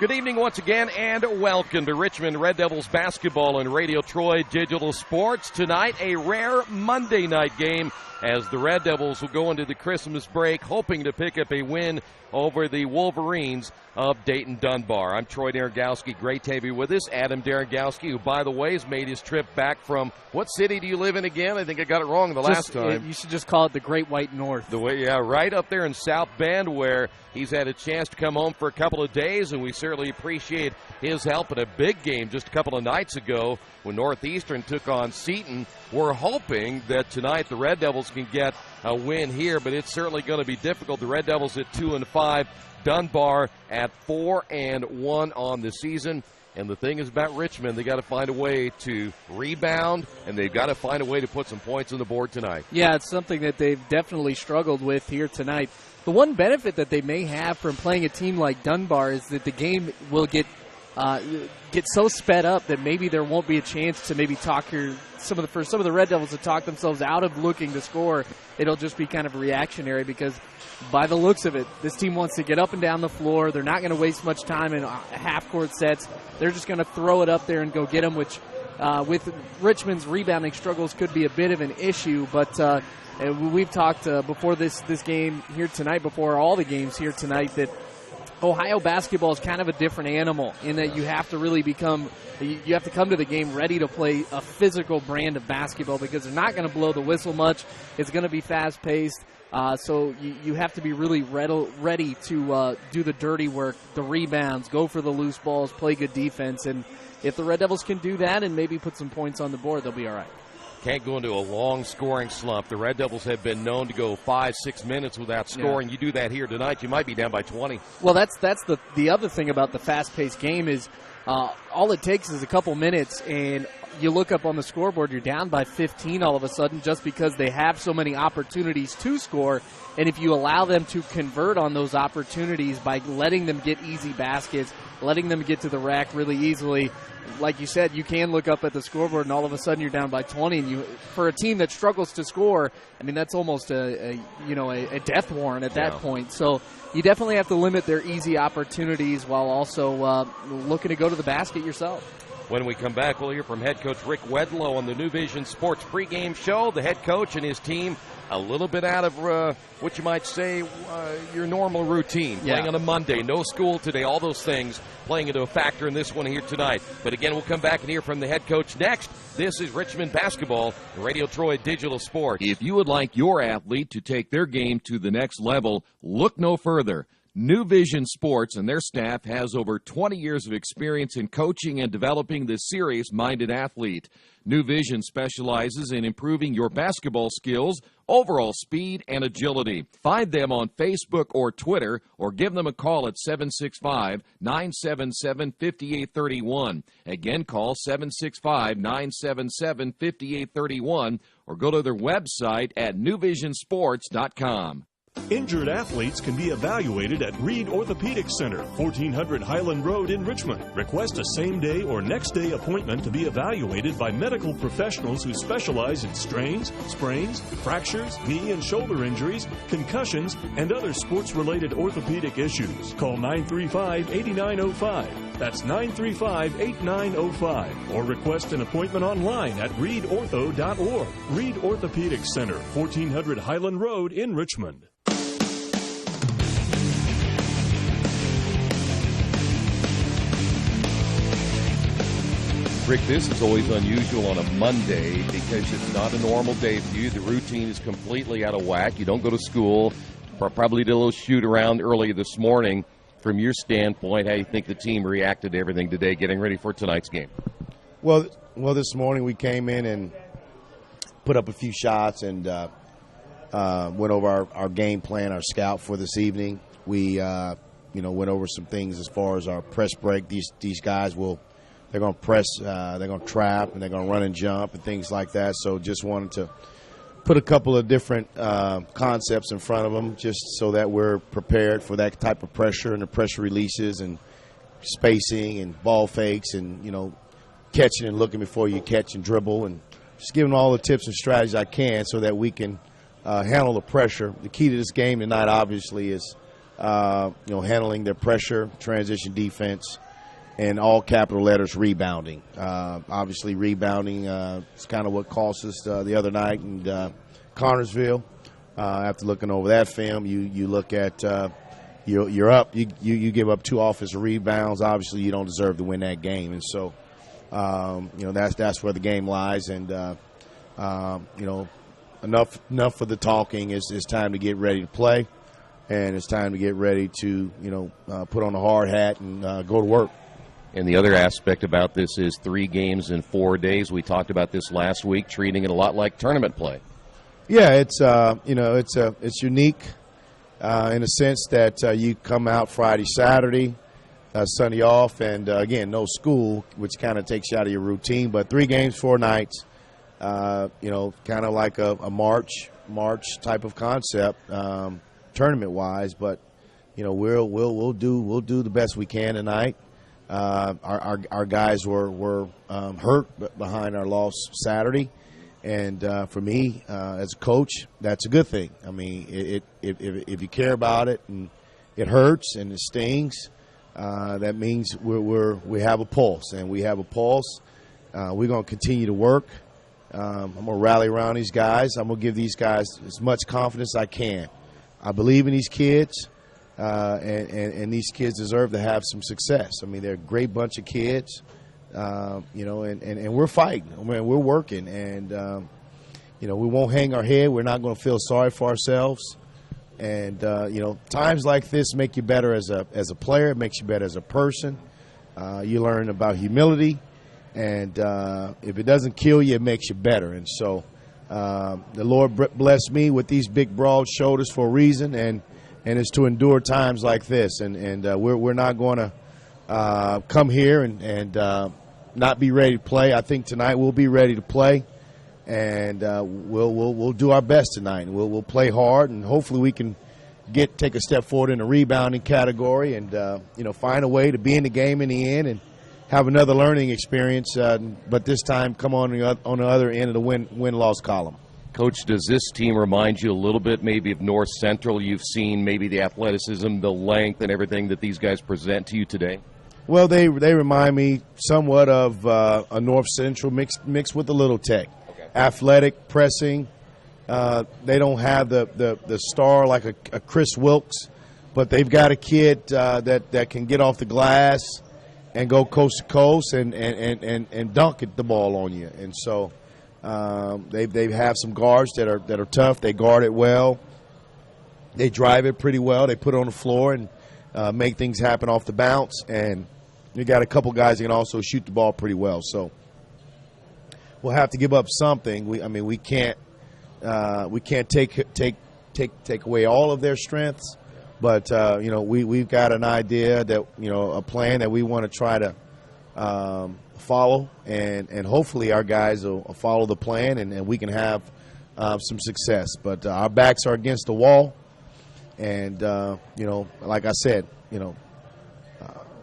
Good evening once again, and welcome to Richmond Red Devils basketball and Radio Troy Digital Sports. Tonight, a rare Monday night game as the Red Devils will go into the Christmas break hoping to pick up a win over the Wolverines of Dayton Dunbar. I'm Troy Darengowski. Great to have you with us. Adam Darengowski, who, by the way, has made his trip back from, what city do you live in again? I think I got it wrong the last time. You should just call it the Great White North. Right up there in South Bend, where he's had a chance to come home for a couple of days, and we certainly appreciate his help in a big game just a couple of nights ago when Northeastern took on Seton. We're hoping that tonight the Red Devils can get a win here, but it's certainly going to be difficult. The Red Devils at 2-5, Dunbar at 4-1 on the season. And the thing is about Richmond, they got to find a way to rebound, and they've got to find a way to put some points on the board tonight. Yeah, it's something that they've definitely struggled with here tonight. The one benefit that they may have from playing a team like Dunbar is that the game will get so sped up that maybe there won't be a chance to maybe talk some of the Red Devils to talk themselves out of looking to score. It'll just be kind of reactionary because by the looks of it, this team wants to get up and down the floor. They're not going to waste much time in half-court sets. They're just going to throw it up there and go get them, which with Richmond's rebounding struggles could be a bit of an issue. But we've talked before this game here tonight, before all the games here tonight, that Ohio basketball is kind of a different animal in that you have to really come to the game ready to play a physical brand of basketball because they're not going to blow the whistle much. It's going to be fast-paced. So you have to be really ready to do the dirty work, the rebounds, go for the loose balls, play good defense. And if the Red Devils can do that and maybe put some points on the board, they'll be all right. Can't go into a long scoring slump. The Red Devils have been known to go 5-6 minutes without scoring. Yeah. You do that here tonight, you might be down by 20. Well, that's the other thing about the fast-paced game is all it takes is a couple minutes, and you look up on the scoreboard, you're down by 15 all of a sudden just because they have so many opportunities to score. And if you allow them to convert on those opportunities by letting them get easy baskets, letting them get to the rack really easily, like you said, you can look up at the scoreboard and all of a sudden you're down by 20. And for a team that struggles to score, I mean, that's almost a death warrant at that point. So you definitely have to limit their easy opportunities while also looking to go to the basket yourself. When we come back, we'll hear from head coach Rick Wedlow on the New Vision Sports pregame show. The head coach and his team a little bit out of what you might say your normal routine. Playing on a Monday, no school today, all those things playing into a factor in this one here tonight. But again, we'll come back and hear from the head coach next. This is Richmond basketball, Radio Troy Digital Sports. If you would like your athlete to take their game to the next level, look no further. New Vision Sports and their staff has over 20 years of experience in coaching and developing the serious-minded athlete. New Vision specializes in improving your basketball skills, overall speed, and agility. Find them on Facebook or Twitter, or give them a call at 765-977-5831. Again, call 765-977-5831, or go to their website at newvisionsports.com. Injured athletes can be evaluated at Reed Orthopedic Center, 1400 Highland Road in Richmond. Request a same-day or next-day appointment to be evaluated by medical professionals who specialize in strains, sprains, fractures, knee and shoulder injuries, concussions, and other sports-related orthopedic issues. Call 935-8905. That's 935-8905. Or request an appointment online at reedortho.org. Reed Orthopedic Center, 1400 Highland Road in Richmond. Rick, this is always unusual on a Monday because it's not a normal day for you. The routine is completely out of whack. You don't go to school. Probably did a little shoot around early this morning. From your standpoint, how do you think the team reacted to everything today, getting ready for tonight's game? Well, this morning we came in and put up a few shots and went over our game plan, our scout for this evening. We, went over some things as far as our press break. These guys they're going to press, they're going to trap, and they're going to run and jump and things like that. So just wanted to put a couple of different concepts in front of them just so that we're prepared for that type of pressure and the pressure releases and spacing and ball fakes and, catching and looking before you catch and dribble, and just giving all the tips and strategies I can so that we can handle the pressure. The key to this game tonight, obviously, is handling their pressure, transition defense, and all capital letters rebounding. Obviously, rebounding is kind of what cost us the other night in Connersville. After looking over that film, you look at you're up. You give up 2 offensive rebounds. Obviously, you don't deserve to win that game, and so that's where the game lies. And enough for the talking. It's time to get ready to play, and it's time to get ready to put on a hard hat and go to work. And the other aspect about this is 3 games in 4 days. We talked about this last week, treating it a lot like tournament play. Yeah, it's unique in a sense that you come out Friday, Saturday, Sunday off, and again, no school, which kind of takes you out of your routine. But 3 games, 4 nights, kind of like a March type of concept, tournament wise. But we'll do the best we can tonight. Our guys were hurt behind our loss Saturday, and for me as a coach, that's a good thing. I mean, if you care about it and it hurts and it stings, that means we have a pulse, and we have a pulse. We're going to continue to work. I'm going to rally around these guys. I'm going to give these guys as much confidence as I can. I believe in these kids. And these kids deserve to have some success. I mean, they're a great bunch of kids, and we're fighting. I mean, we're working, and we won't hang our head. We're not going to feel sorry for ourselves. And times like this make you better as a player. It makes you better as a person. You learn about humility, and if it doesn't kill you, it makes you better. And so the Lord blessed me with these big, broad shoulders for a reason, and it's to endure times like this. And we're not going to come here and not be ready to play. I think tonight we'll be ready to play, and we'll do our best tonight. We'll play hard, and hopefully we can take a step forward in the rebounding category, and find a way to be in the game in the end and have another learning experience. But this time, come on the other end of the win-loss column. Coach, does this team remind you a little bit maybe of North Central? You've seen maybe the athleticism, the length, and everything that these guys present to you today? Well, they remind me somewhat of a North Central mixed with a Little Tech. Okay. Athletic, pressing. They don't have the star like a Chris Wilkes, but they've got a kid that can get off the glass and go coast to coast and dunk at the ball on you. And so they have some guards that are tough. They guard it well. They drive it pretty well. They put it on the floor and make things happen off the bounce. And you got a couple guys that can also shoot the ball pretty well. So we'll have to give up something. We can't take away all of their strengths. But we've got an idea that a plan that we want to try to follow, and hopefully our guys will follow the plan, and we can have some success. But our backs are against the wall, and like I said,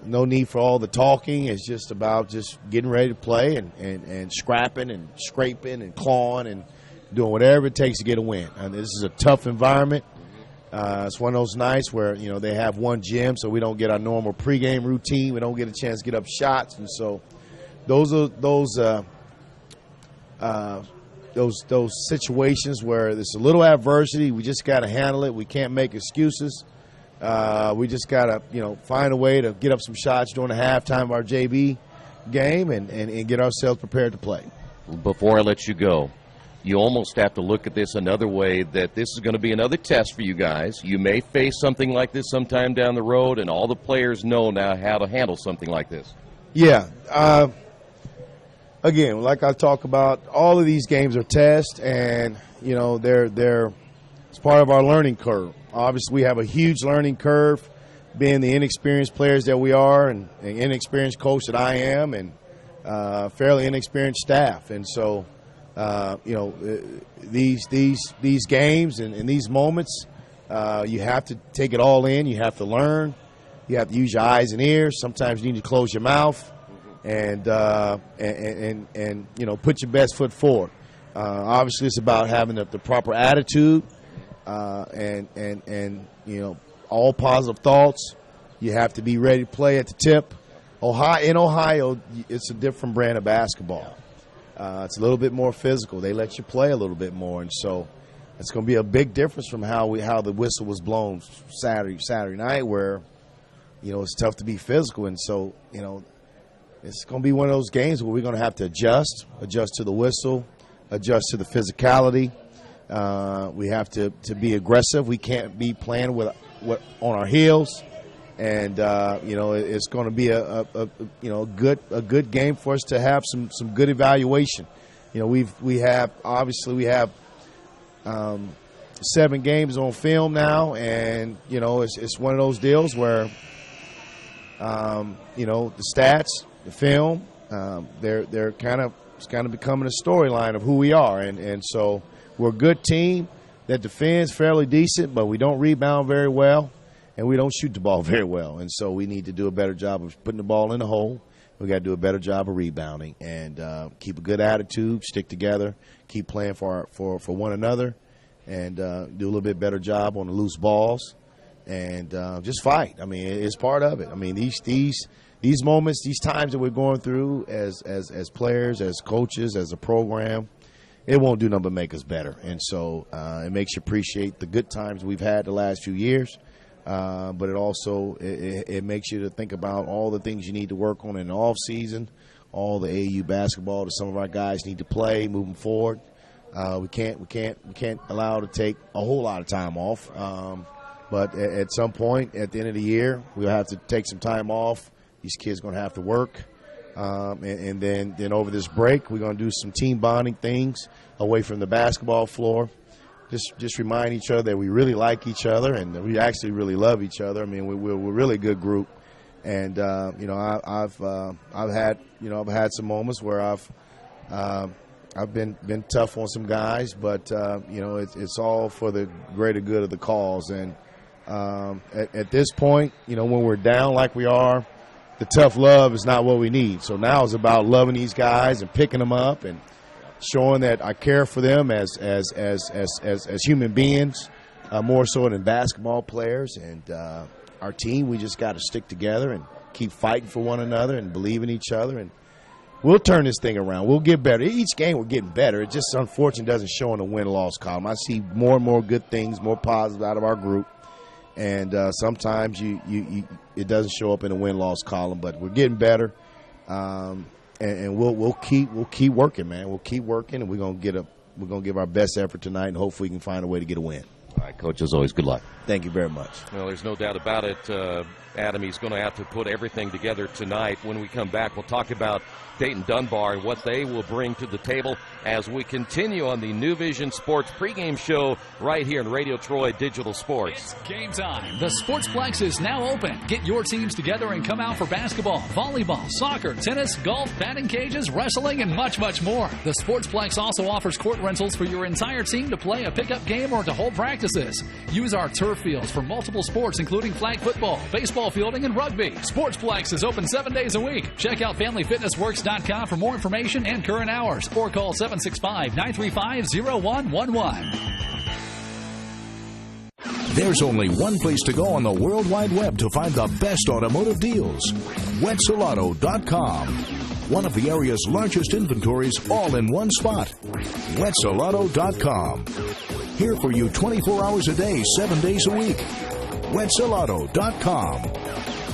no need for all the talking. It's just about just getting ready to play and scrapping and scraping and clawing and doing whatever it takes to get a win. And this is a tough environment. It's one of those nights where they have one gym, so we don't get our normal pregame routine. We don't get a chance to get up shots, and so those situations where there's a little adversity. We just got to handle it. We can't make excuses. We just got to find a way to get up some shots during the halftime of our JV game and get ourselves prepared to play. Before I let you go, you almost have to look at this another way, that this is going to be another test for you guys. You may face something like this sometime down the road, and all the players know now how to handle something like this. Yeah. Again, like I talk about, all of these games are tests, and they're it's part of our learning curve. Obviously, we have a huge learning curve, being the inexperienced players that we are, and an inexperienced coach that I am, and fairly inexperienced staff, and so. These games and these moments, you have to take it all in. You have to learn. You have to use your eyes and ears. Sometimes you need to close your mouth and put your best foot forward. Obviously, it's about having the proper attitude and all positive thoughts. You have to be ready to play at the tip. In Ohio, it's a different brand of basketball. It's a little bit more physical. They let you play a little bit more, and so it's going to be a big difference from how the whistle was blown Saturday night, where it's tough to be physical, and so it's going to be one of those games where we're going to have to adjust to the whistle, adjust to the physicality. We have to be aggressive. We can't be playing with on our heels. And it's going to be a good game for us to have some good evaluation. We have 7 games on film now, and it's one of those deals where the stats, the film, they're kind of becoming a storyline of who we are, and so we're a good team that defends fairly decent, but we don't rebound very well. And we don't shoot the ball very well, and so we need to do a better job of putting the ball in the hole. We got to do a better job of rebounding and keep a good attitude, stick together, keep playing for one another, and do a little bit better job on the loose balls, and just fight. I mean, it's part of it. I mean, these moments, these times that we're going through as players, as coaches, as a program, it won't do nothing but make us better. And so it makes you appreciate the good times we've had the last few years. But it also it makes you to think about all the things you need to work on in the off season, all the AAU basketball that some of our guys need to play moving forward. We can't allow to take a whole lot of time off. But at some point at the end of the year, we'll have to take some time off. These kids are going to have to work, and then over this break, we're going to do some team bonding things away from the basketball floor. Just remind each other that we really like each other and that we actually really love each other. I mean, we're really a good group, and I've had some moments where I've been tough on some guys, but it's all for the greater good of the cause. And at this point, when we're down like we are, the tough love is not what we need. So now it's about loving these guys and picking them up and showing that I care for them as human beings, more so than basketball players. And our team, we just got to stick together and keep fighting for one another and believe in each other. And we'll turn this thing around. We'll get better. Each game we're getting better. It just unfortunately doesn't show in the win-loss column. I see more and more good things, more positive out of our group. And sometimes it doesn't show up in the win-loss column, but we're getting better. And we'll keep working, man. We'll keep working, and we're gonna give our best effort tonight, and hopefully we can find a way to get a win. All right, Coach, as always, good luck. Thank you very much. Well, there's no doubt about it, Adam. He's going to have to put everything together tonight. When we come back, we'll talk about Dayton Dunbar and what they will bring to the table as we continue on the New Vision Sports pregame show right here in Radio Troy Digital Sports. It's game time. The Sportsplex is now open. Get your teams together and come out for basketball, volleyball, soccer, tennis, golf, batting cages, wrestling, and much, much more. The Sportsplex also offers court rentals for your entire team to play a pickup game or to hold practices. Use our turf fields for multiple sports, including flag football, baseball fielding, and rugby. Sportsplex is open 7 days a week. Check out FamilyFitnessWorks.com for more information and current hours, or call 765-935-0111. There's only one place to go on the World Wide Web to find the best automotive deals. Wetzelauto.com. One of the area's largest inventories all in one spot. Wetzelauto.com. Here for you 24 hours a day, 7 days a week. Wetzelauto.com.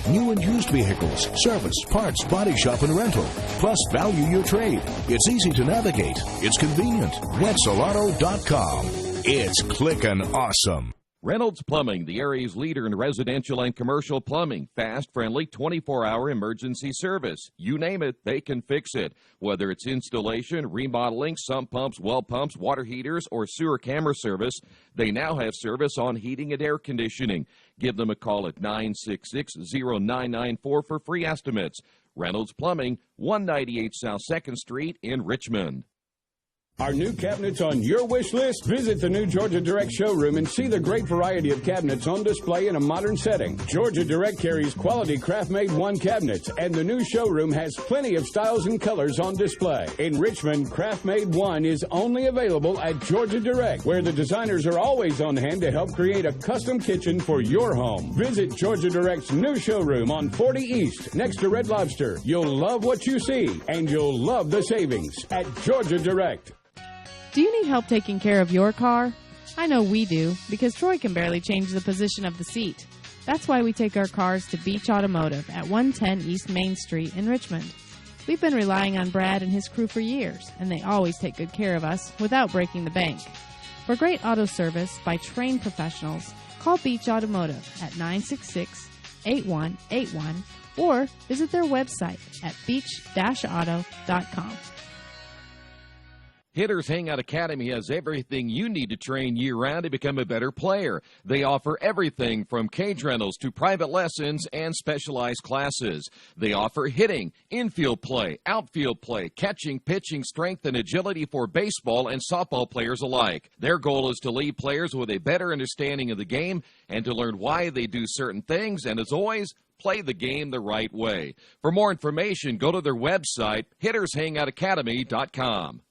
New and used vehicles, service, parts, body shop, and rental. Plus, value your trade. It's easy to navigate. It's convenient. Wetzelauto.com. It's clickin' awesome. Reynolds Plumbing, the area's leader in residential and commercial plumbing. Fast, friendly, 24-hour emergency service. You name it, they can fix it. Whether it's installation, remodeling, sump pumps, well pumps, water heaters, or sewer camera service, they now have service on heating and air conditioning. Give them a call at 966-0994 for free estimates. Reynolds Plumbing, 198 South 2nd Street in Richmond. Are new cabinets on your wish list? Visit the new Georgia Direct showroom and see the great variety of cabinets on display in a modern setting. Georgia Direct carries quality craft-made one cabinets, and the new showroom has plenty of styles and colors on display. In Richmond, craft-made one is only available at Georgia Direct, where the designers are always on hand to help create a custom kitchen for your home. Visit Georgia Direct's new showroom on 40 East, next to Red Lobster. You'll love what you see, and you'll love the savings at Georgia Direct. Do you need help taking care of your car? I know we do, because Troy can barely change the position of the seat. That's why we take our cars to Beach Automotive at 110 East Main Street in Richmond. We've been relying on Brad and his crew for years, and they always take good care of us without breaking the bank. For great auto service by trained professionals, call Beach Automotive at 966-8181 or visit their website at beach-auto.com. Hitters Hangout Academy has everything you need to train year-round to become a better player. They offer everything from cage rentals to private lessons and specialized classes. They offer hitting, infield play, outfield play, catching, pitching, strength, and agility for baseball and softball players alike. Their goal is to leave players with a better understanding of the game and to learn why they do certain things, and as always, play the game the right way. For more information, go to their website, hittershangoutacademy.com.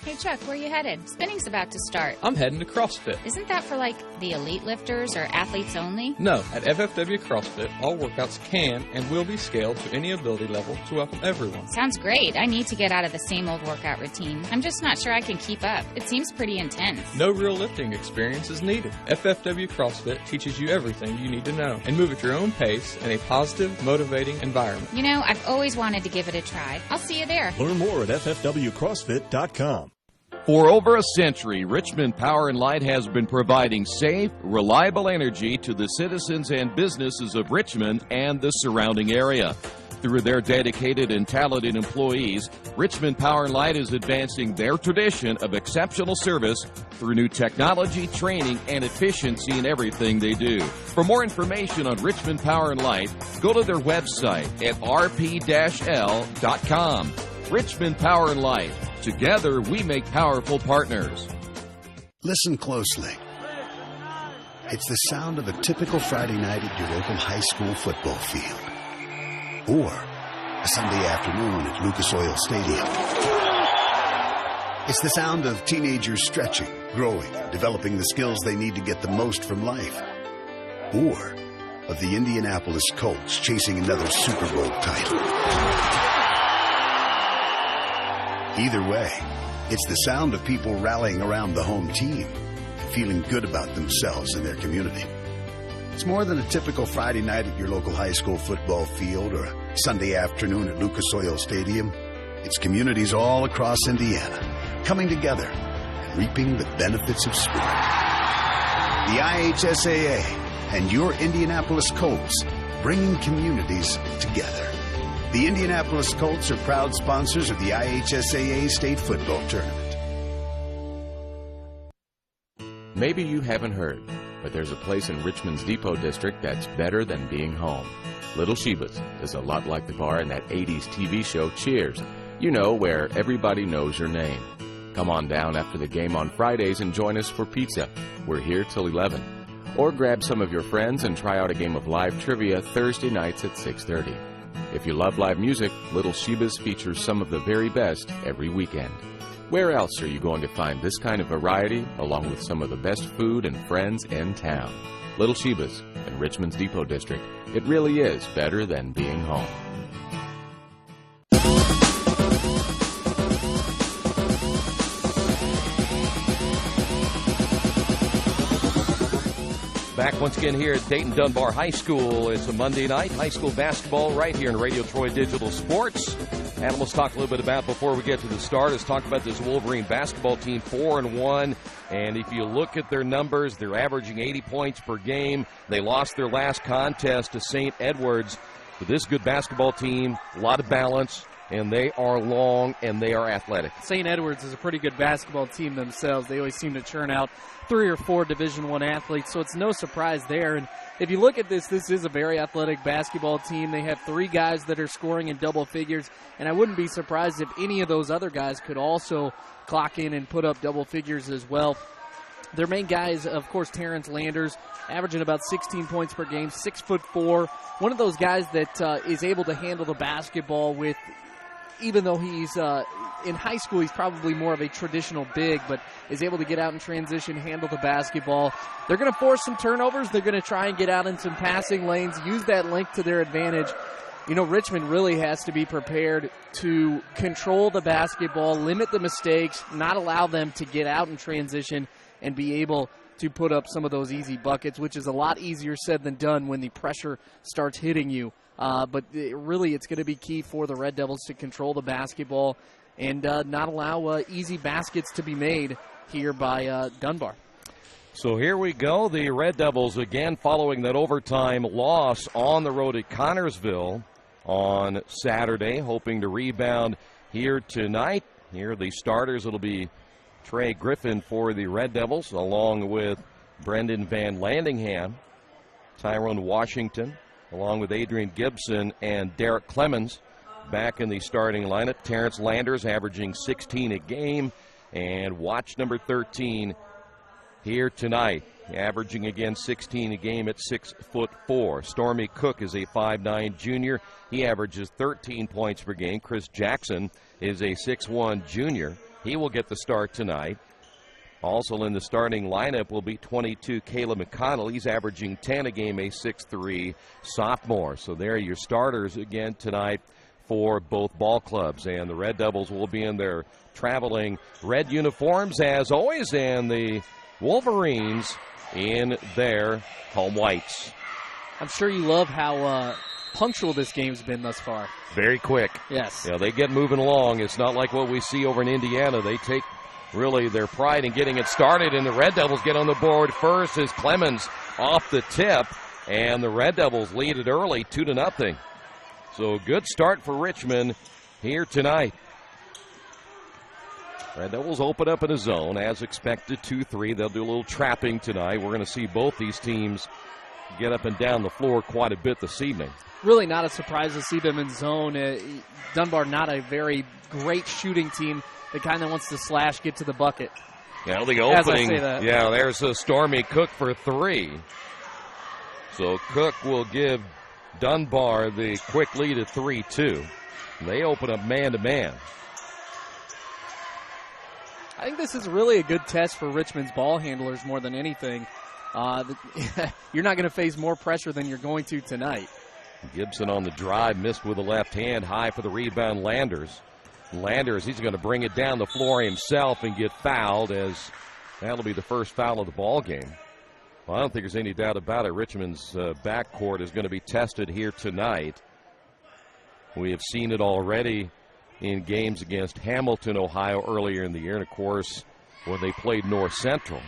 Hey, Chuck, where are you headed? Spinning's about to start. I'm heading to CrossFit. Isn't that for, like, the elite lifters or athletes only? No, at FFW CrossFit, all workouts can and will be scaled to any ability level to welcome everyone. Sounds great. I need to get out of the same old workout routine. I'm just not sure I can keep up. It seems pretty intense. No real lifting experience is needed. FFW CrossFit teaches you everything you need to know and move at your own pace in a positive, motivating environment. You know, I've always wanted to give it a try. I'll see you there. Learn more at ffwcrossfit.com. For over a century, Richmond Power and Light has been providing safe, reliable energy to the citizens and businesses of Richmond and the surrounding area. Through their dedicated and talented employees, Richmond Power and Light is advancing their tradition of exceptional service through new technology, training, and efficiency in everything they do. For more information on Richmond Power and Light, go to their website at rp-l.com. Richmond Power and Light. Together, we make powerful partners. Listen closely. It's the sound of a typical Friday night at your local high school football field. Or a Sunday afternoon at Lucas Oil Stadium. It's the sound of teenagers stretching, growing, developing the skills they need to get the most from life. Or of the Indianapolis Colts chasing another Super Bowl title. Either way, it's the sound of people rallying around the home team and feeling good about themselves and their community. It's more than a typical Friday night at your local high school football field or a Sunday afternoon at Lucas Oil Stadium. It's communities all across Indiana coming together and reaping the benefits of sport. The IHSAA and your Indianapolis Colts bringing communities together. The Indianapolis Colts are proud sponsors of the IHSAA State Football Tournament. Maybe you haven't heard, but there's a place in Richmond's Depot District that's better than being home. Little Sheba's is a lot like the bar in that 80s TV show Cheers. You know, where everybody knows your name. Come on down after the game on Fridays and join us for pizza. We're here till 11. Or grab some of your friends and try out a game of live trivia Thursday nights at 6:30. If you love live music, Little Sheba's features some of the very best every weekend. Where else are you going to find this kind of variety, along with some of the best food and friends in town? Little Sheba's in Richmond's Depot District. It really is better than being home. Back once again here at Dayton Dunbar High School. It's a Monday night, high school basketball right here in Radio Troy Digital Sports. And let's talk a little bit about, before we get to the start, let's talk about this Wolverine basketball team, 4-1. And if you look at their numbers, they're averaging 80 points per game. They lost their last contest to St. Edwards. But this good basketball team, a lot of balance, and they are long, and they are athletic. St. Edwards is a pretty good basketball team themselves. They always seem to churn out 3 or 4 Division I athletes, so it's no surprise there. And if you look at this is a very athletic basketball team. They have 3 guys that are scoring in double figures, and I wouldn't be surprised if any of those other guys could also clock in and put up double figures as well. Their main guy is, of course, Terrence Landers, averaging about 16 points per game, 6'4". One of those guys that is able to handle the basketball with, even though he's in high school, he's probably more of a traditional big, but is able to get out in transition, handle the basketball. They're going to force some turnovers. They're going to try and get out in some passing lanes, use that length to their advantage. You know, Richmond really has to be prepared to control the basketball, limit the mistakes, not allow them to get out in transition, and be able to put up some of those easy buckets, which is a lot easier said than done when the pressure starts hitting you. But really, it's going to be key for the Red Devils to control the basketball and not allow easy baskets to be made here by Dunbar. So here we go. The Red Devils again following that overtime loss on the road at Connorsville on Saturday, hoping to rebound here tonight. Here are the starters. It'll be Trey Griffin for the Red Devils, along with Brendan Van Landingham, Tyrone Washington, along with Adrian Gibson and Derek Clemens back in the starting lineup. Terrence Landers averaging 16 a game, and watch number 13 here tonight, averaging again 16 a game at 6'4". Stormy Cook is a 5'9" junior. He averages 13 points per game. Chris Jackson is a 6'1" junior. He will get the start tonight. Also in the starting lineup will be 22 Caleb McConnell. He's averaging 10 a game, a 6'3" sophomore. So there are your starters again tonight for both ball clubs. And the Red Devils will be in their traveling red uniforms as always, and the Wolverines in their home whites. I'm sure you love how punctual this game's been thus far. Very quick. Yes. They get moving along. It's not like what we see over in Indiana. They take really their pride in getting it started, and the Red Devils get on the board first as Clemens off the tip, and the Red Devils lead it early, 2-0. So good start for Richmond here tonight. Red Devils open up in a zone as expected, 2-3. They'll do a little trapping tonight. We're going to see both these teams get up and down the floor quite a bit this evening. Really not a surprise to see them in zone. Dunbar not a very great shooting team. The kind that wants to slash, get to the bucket. Yeah, the opening. As I say that. Yeah, there's a Stormy Cook for 3. So Cook will give Dunbar the quick lead at 3-2. They open up man-to-man. I think this is really a good test for Richmond's ball handlers more than anything. You're not going to face more pressure than you're going to tonight. Gibson on the drive, missed with the left hand, high for the rebound, Landers. Landers, he's going to bring it down the floor himself and get fouled, as that'll be the first foul of the ball game. Well, I don't think there's any doubt about it. Richmond's backcourt is going to be tested here tonight. We have seen it already in games against Hamilton, Ohio earlier in the year, and of course when they played North Central.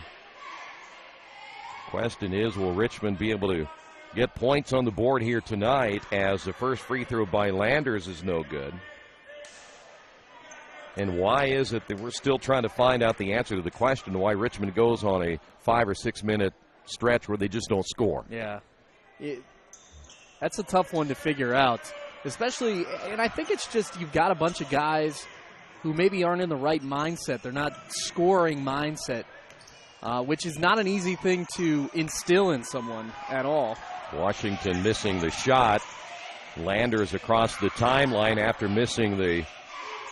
Question is, will Richmond be able to get points on the board here tonight, as the first free throw by Landers is no good? And why is it that we're still trying to find out the answer to the question why Richmond goes on a 5 or 6 minute stretch where they just don't score? Yeah. That's a tough one to figure out. Especially, and I think it's just you've got a bunch of guys who maybe aren't in the right mindset. They're not scoring mindset, which is not an easy thing to instill in someone at all. Washington missing the shot. Landers across the timeline after missing the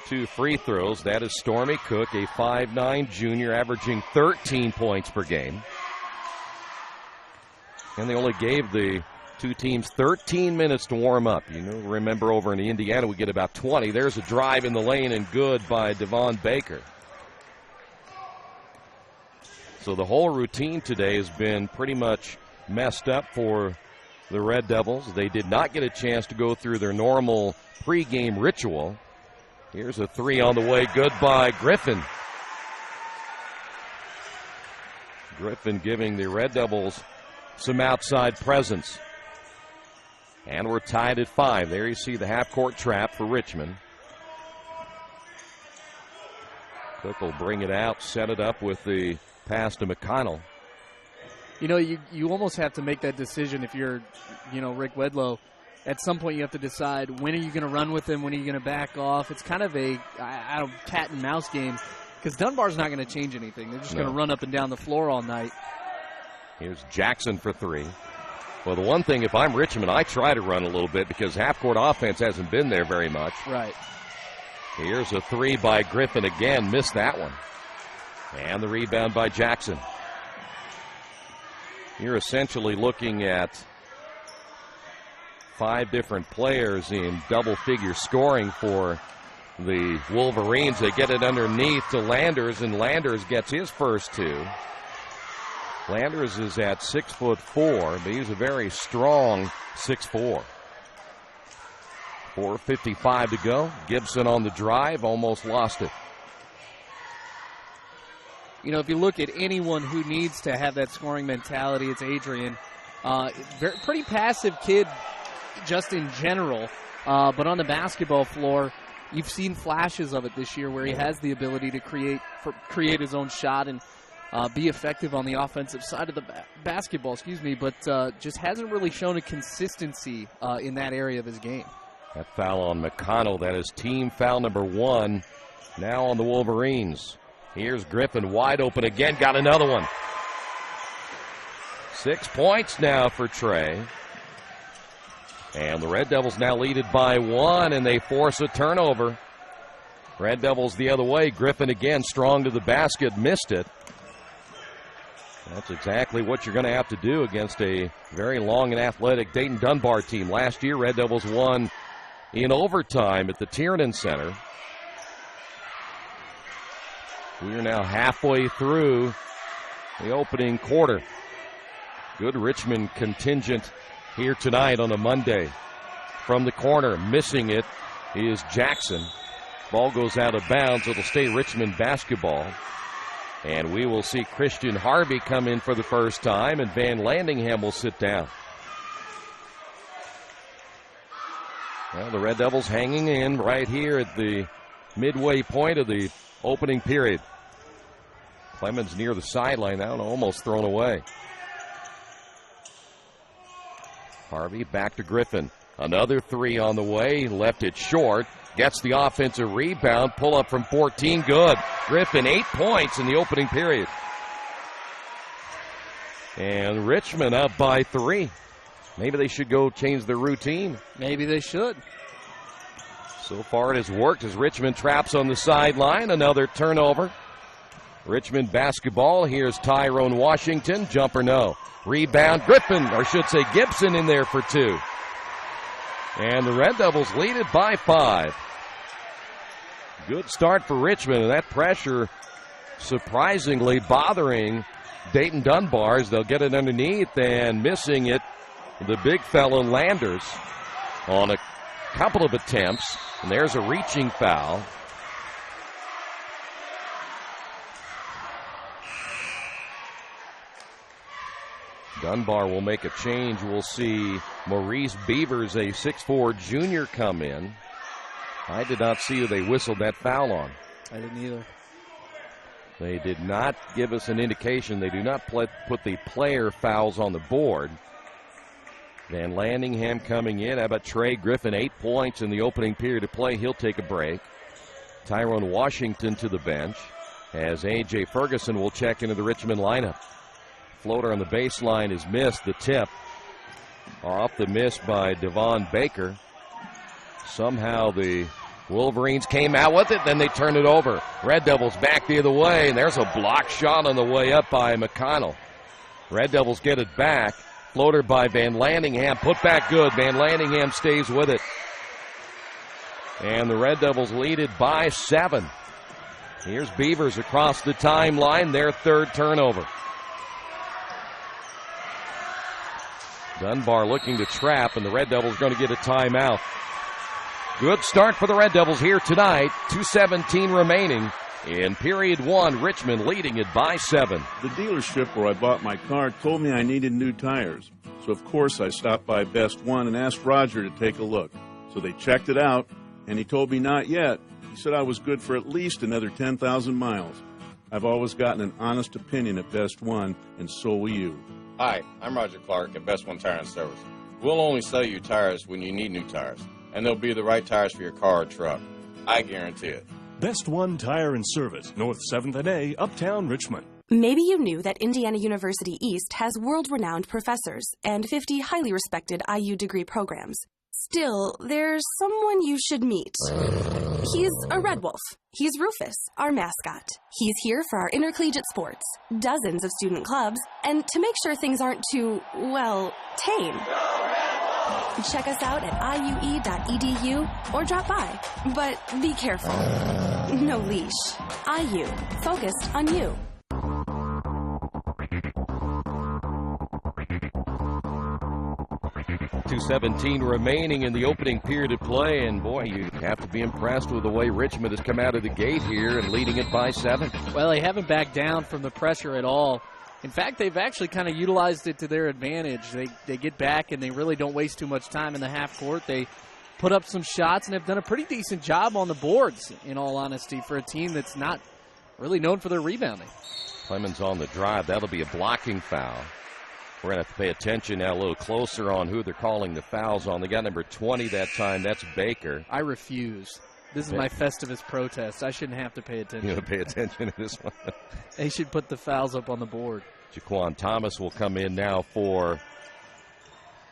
2 free throws. That is Stormy Cook, a 5'9" junior, averaging 13 points per game. And they only gave the two teams 13 minutes to warm up. You know, remember over in Indiana we get about 20. There's a drive in the lane and good by Devon Baker. So the whole routine today has been pretty much messed up for the Red Devils. They did not get a chance to go through their normal pregame ritual. Here's a 3 on the way, good by Griffin. Griffin giving the Red Devils some outside presence. And we're tied at 5. There you see the half-court trap for Richmond. Cook will bring it out, set it up with the pass to McConnell. You know, you almost have to make that decision if you're, Rick Wedlow. At some point you have to decide when are you going to run with him, when are you going to back off. It's kind of a cat and mouse game because Dunbar's not going to change anything. They're just going to run up and down the floor all night. Here's Jackson for three. Well, the one thing, if I'm Richmond, I try to run a little bit because half-court offense hasn't been there very much. Right. Here's a three by Griffin again. Missed that one. And the rebound by Jackson. You're essentially looking at 5 different players in double-figure scoring for the Wolverines. They get it underneath to Landers, and Landers gets his first 2. Landers is at 6'4", but he's a very strong 6'4". 4:55 to go. Gibson on the drive, almost lost it. If you look at anyone who needs to have that scoring mentality, it's Adrian. Pretty passive kid just in general, but on the basketball floor, you've seen flashes of it this year where he has the ability to create his own shot and be effective on the offensive side of the basketball, but just hasn't really shown a consistency in that area of his game. That foul on McConnell, that is team foul number 1 now on the Wolverines. Here's Griffin wide open again, got another one. 6 points now for Trey. And the Red Devils now lead it by 1, and they force a turnover. Red Devils the other way. Griffin again strong to the basket, missed it. That's exactly what you're going to have to do against a very long and athletic Dayton Dunbar team. Last year, Red Devils won in overtime at the Tiernan Center. We are now halfway through the opening quarter. Good Richmond contingent here tonight on a Monday. From the corner, missing it is Jackson. Ball goes out of bounds. It'll stay Richmond basketball. And we will see Christian Harvey come in for the first time, and Van Landingham will sit down. Well, the Red Devils hanging in right here at the midway point of the opening period. Clemens near the sideline now and almost thrown away. Harvey back to Griffin. Another 3 on the way. Left it short. Gets the offensive rebound. Pull up from 14. Good. Griffin 8 points in the opening period. And Richmond up by 3. Maybe they should go change their routine. Maybe they should. So far it has worked as Richmond traps on the sideline. Another turnover. Richmond basketball. Here's Tyrone Washington. Jumper no. Rebound Griffin, or should say Gibson in there for 2. And the Red Devils lead it by 5. Good start for Richmond, and that pressure surprisingly bothering Dayton Dunbar as they'll get it underneath, and missing it, the big fellow Landers on a couple of attempts. And there's a reaching foul. Dunbar will make a change. We'll see Maurice Beavers, a 6'4 junior, come in. I did not see who they whistled that foul on. I didn't either. They did not give us an indication. They do not put the player fouls on the board. Van Landingham coming in. How about Trey Griffin? 8 points in the opening period of play. He'll take a break. Tyrone Washington to the bench as A.J. Ferguson will check into the Richmond lineup. Floater on the baseline is missed. The tip off the miss by Devon Baker. Somehow the Wolverines came out with it, then they turned it over. Red Devils back the other way, and there's a block shot on the way up by McConnell. Red Devils get it back. Floater by Van Landingham. Put back good. Van Landingham stays with it. And the Red Devils lead it by 7. Here's Beavers across the timeline, their third turnover. Dunbar looking to trap, and the Red Devils going to get a timeout. Good start for the Red Devils here tonight. 2:17 remaining in period 1. Richmond leading it by 7. The dealership where I bought my car told me I needed new tires. So, of course, I stopped by Best One and asked Roger to take a look. So they checked it out, and he told me not yet. He said I was good for at least another 10,000 miles. I've always gotten an honest opinion at Best One, and so will you. Hi, I'm Roger Clark at Best One Tire and Service. We'll only sell you tires when you need new tires, and they'll be the right tires for your car or truck. I guarantee it. Best One Tire and Service, North 7th and A, Uptown Richmond. Maybe you knew that Indiana University East has world-renowned professors and 50 highly respected IU degree programs. Still, there's someone you should meet. He's a red wolf. He's Rufus, our mascot. He's here for our intercollegiate sports, dozens of student clubs, and to make sure things aren't too, well, tame. Check us out at iue.edu or drop by. But be careful. No leash. IU, focused on you. 2:17 remaining in the opening period of play, and boy, you have to be impressed with the way Richmond has come out of the gate here and leading it by 7. Well, they haven't backed down from the pressure at all. In fact, they've actually kind of utilized it to their advantage. They get back and they really don't waste too much time in the half court. They put up some shots and have done a pretty decent job on the boards, in all honesty, for a team that's not really known for their rebounding. Clemens on the drive. That'll be a blocking foul. We're going to have to pay attention now a little closer on who they're calling the fouls on. They got number 20 that time. That's Baker. I refuse. This is my Festivus protest. I shouldn't have to pay attention. You don't pay attention to this one. They should put the fouls up on the board. Jaquan Thomas will come in now for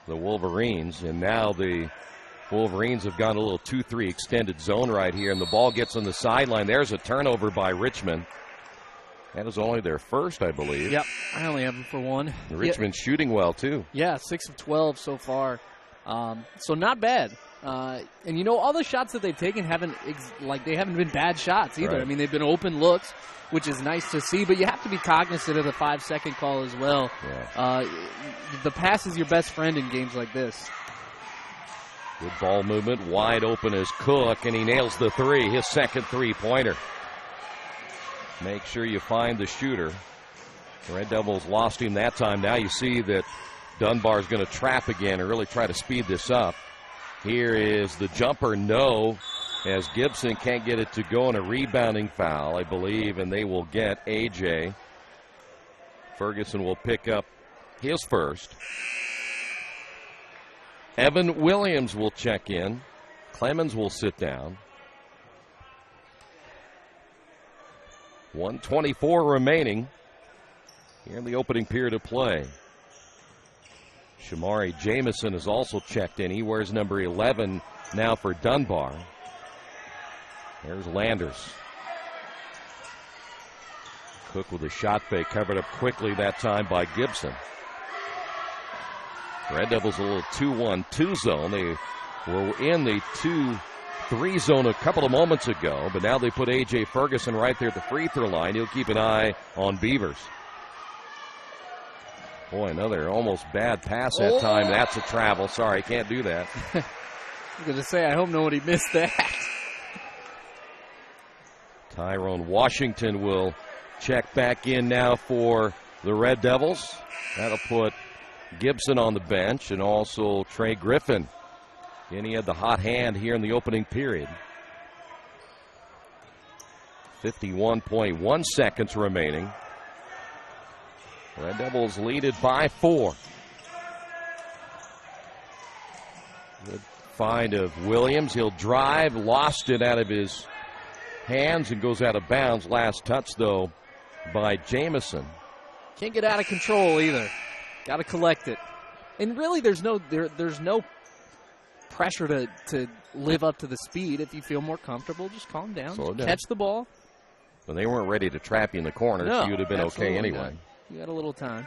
the Wolverines. And now the Wolverines have gone a little 2-3 extended zone right here. And the ball gets on the sideline. There's a turnover by Richmond. That is only their first, I believe. Yep, I only have them for one. Richmond shooting well, too. Yeah, 6 of 12 so far. So not bad. And, you know, all the shots that they've taken haven't been bad shots either. Right. I mean, they've been open looks, which is nice to see. But you have to be cognizant of the 5-second call as well. Yeah. The pass is your best friend in games like this. Good ball movement. Wide open is Cook, and he nails the three, his second three-pointer. Make sure you find the shooter. The Red Devils lost him that time. Now you see that Dunbar's going to trap again and really try to speed this up. Here is the jumper, no, as Gibson can't get it to go in a rebounding foul, I believe, and they will get A.J. Ferguson will pick up his first. Evan Williams will check in. Clemens will sit down. 1:24 remaining here in the opening period of play. Shamari Jamison is also checked in. He wears number 11 now for Dunbar. There's Landers. Cook with a shot fake, covered up quickly that time by Gibson. Red Devils a little 2-1-2 zone. They were in the 2-3 zone a couple of moments ago, but now they put A.J. Ferguson right there at the free throw line. He'll keep an eye on Beavers. Boy, another almost bad pass that time. That's a travel. Sorry, can't do that. I was going to say, I hope nobody missed that. Tyrone Washington will check back in now for the Red Devils. That'll put Gibson on the bench and also Trey Griffin. And he had the hot hand here in the opening period. 51.1 seconds remaining. Red Devils lead it by 4. Good find of Williams. He'll drive, lost it out of his hands and goes out of bounds. Last touch, though, by Jamison. Can't get out of control either. Got to collect it. And really, there's no pressure to live up to the speed. If you feel more comfortable, just calm down. Slow down. Catch the ball. But they weren't ready to trap you in the corner, so you'd have been okay anyway. Not. You got a little time.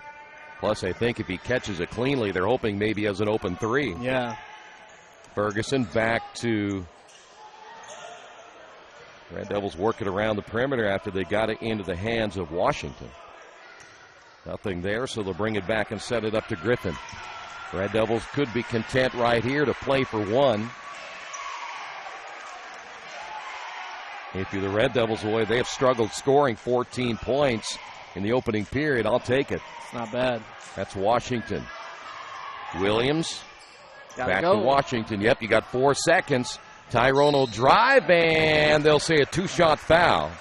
Plus, I think if he catches it cleanly, they're hoping maybe he has an open three. Yeah. Ferguson back to Red Devils working around the perimeter after they got it into the hands of Washington. Nothing there, so they'll bring it back and set it up to Griffin. Red Devils could be content right here to play for one. If you're the Red Devils, the way they have struggled scoring 14 points in the opening period, I'll take it. It's not bad. That's Washington. Williams. Gotta back go. to Washington. Yep, you got 4 seconds. Tyrone will drive, and they'll say a two-shot foul.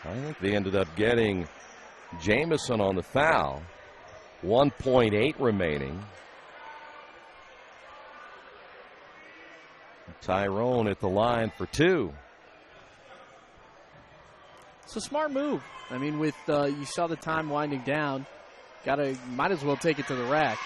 I think they ended up getting Jamison on the foul. 1.8 remaining. Tyrone at the line for two. It's a smart move. I mean, with you saw the time winding down, might as well take it to the rack.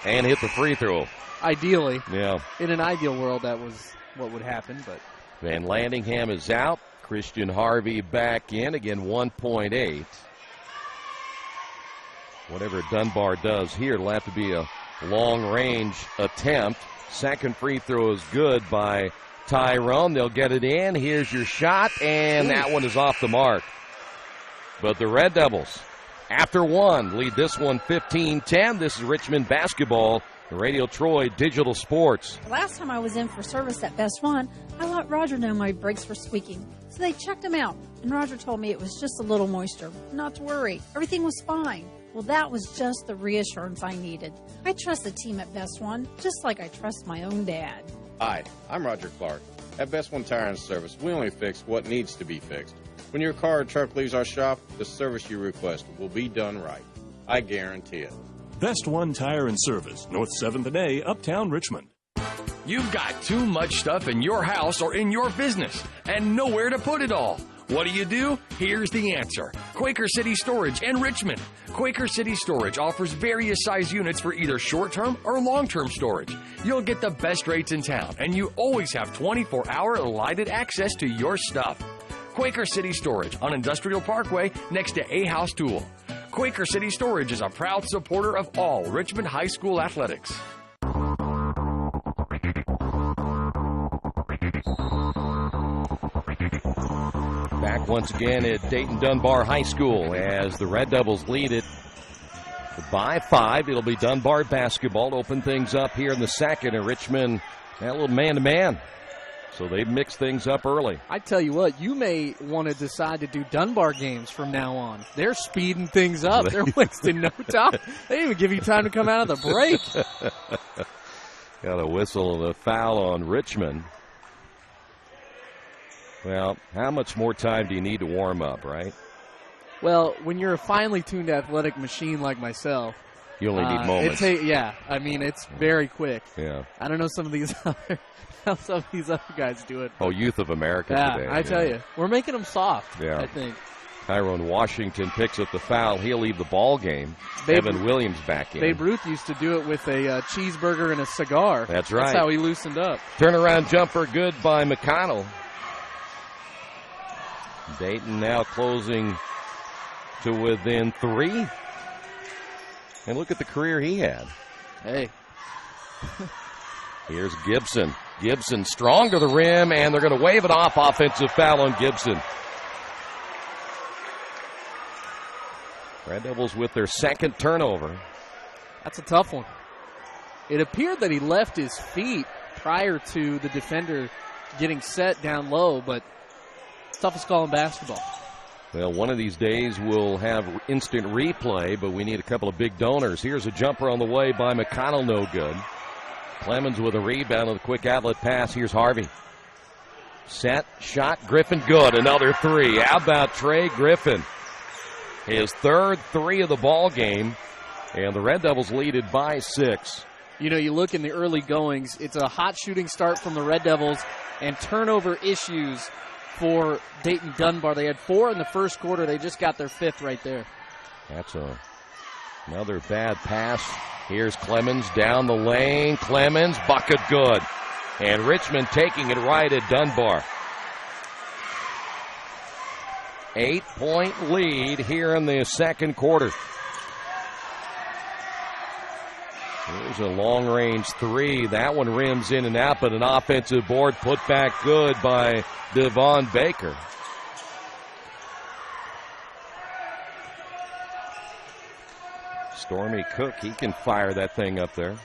And hit the free throw. Ideally. Yeah. In an ideal world, that was what would happen. But Van Landingham is out. Christian Harvey back in. Again, 1.8. Whatever Dunbar does here, it'll have to be a long-range attempt. Second free throw is good by Tyrone. They'll get it in. Here's your shot, and that one is off the mark. But the Red Devils, after one, lead this one 15-10. This is Richmond basketball, Radio Troy Digital Sports. Last time I was in for service at Best One, I let Roger know my brakes were squeaking. So they checked them out, and Roger told me it was just a little moisture. Not to worry. Everything was fine. Well, that was just the reassurance I needed. I trust the team at Best One, just like I trust my own dad. Hi, I'm Roger Clark. At Best One Tire and Service, we only fix what needs to be fixed. When your car or truck leaves our shop, the service you request will be done right. I guarantee it. Best One Tire and Service, North 7th and A, Uptown Richmond. You've got too much stuff in your house or in your business and nowhere to put it all. What do? Here's the answer. Quaker City Storage in Richmond. Quaker City Storage offers various size units for either short-term or long-term storage. You'll get the best rates in town, and you always have 24-hour lighted access to your stuff. Quaker City Storage on Industrial Parkway next to A House Tool. Quaker City Storage is a proud supporter of all Richmond High School athletics. Back once again at Dayton Dunbar High School as the Red Devils lead it by 5. It'll be Dunbar basketball to open things up here in the second. And Richmond, a little man-to-man. So they mix things up early. I tell you what, you may want to decide to do Dunbar games from now on. They're speeding things up. They're wasting no time. They didn't even give you time to come out of the break. Got a whistle and a foul on Richmond. Well, how much more time do you need to warm up, right? Well, when you're a finely tuned athletic machine like myself, you only need moments. I mean, it's very quick. Yeah. I don't know some of these how some of these other guys do it. Oh, Youth of America today. I tell you. We're making them soft, I think. Tyrone Washington picks up the foul. He'll leave the ball game. Evan Williams back in. Babe Ruth used to do it with a cheeseburger and a cigar. That's right. That's how he loosened up. Turnaround jumper good by McConnell. Dayton now closing to within 3. And look at the career he had. Hey. Here's Gibson. Gibson strong to the rim, and they're going to wave it off. Offensive foul on Gibson. Red Devils with their second turnover. That's a tough one. It appeared that he left his feet prior to the defender getting set down low, but toughest call in basketball. Well, one of these days we'll have instant replay, but we need a couple of big donors. Here's a jumper on the way by McConnell, no good. Clemens with a rebound on the quick outlet pass. Here's Harvey. Set, shot, Griffin, good. Another 3. How about Trey Griffin? His third 3 of the ball game, and the Red Devils lead it by 6. You know, you look in the early goings, it's a hot shooting start from the Red Devils and turnover issues for Dayton Dunbar. They had 4 in the first quarter. They just got their 5th right there. That's another bad pass. Here's Clemens down the lane. Clemens, bucket good. And Richmond taking it right at Dunbar. 8-point lead here in the second quarter. Here's a long-range 3. That one rims in and out, but an offensive board put back good by Devon Baker. Stormy Cook, he can fire that thing up there.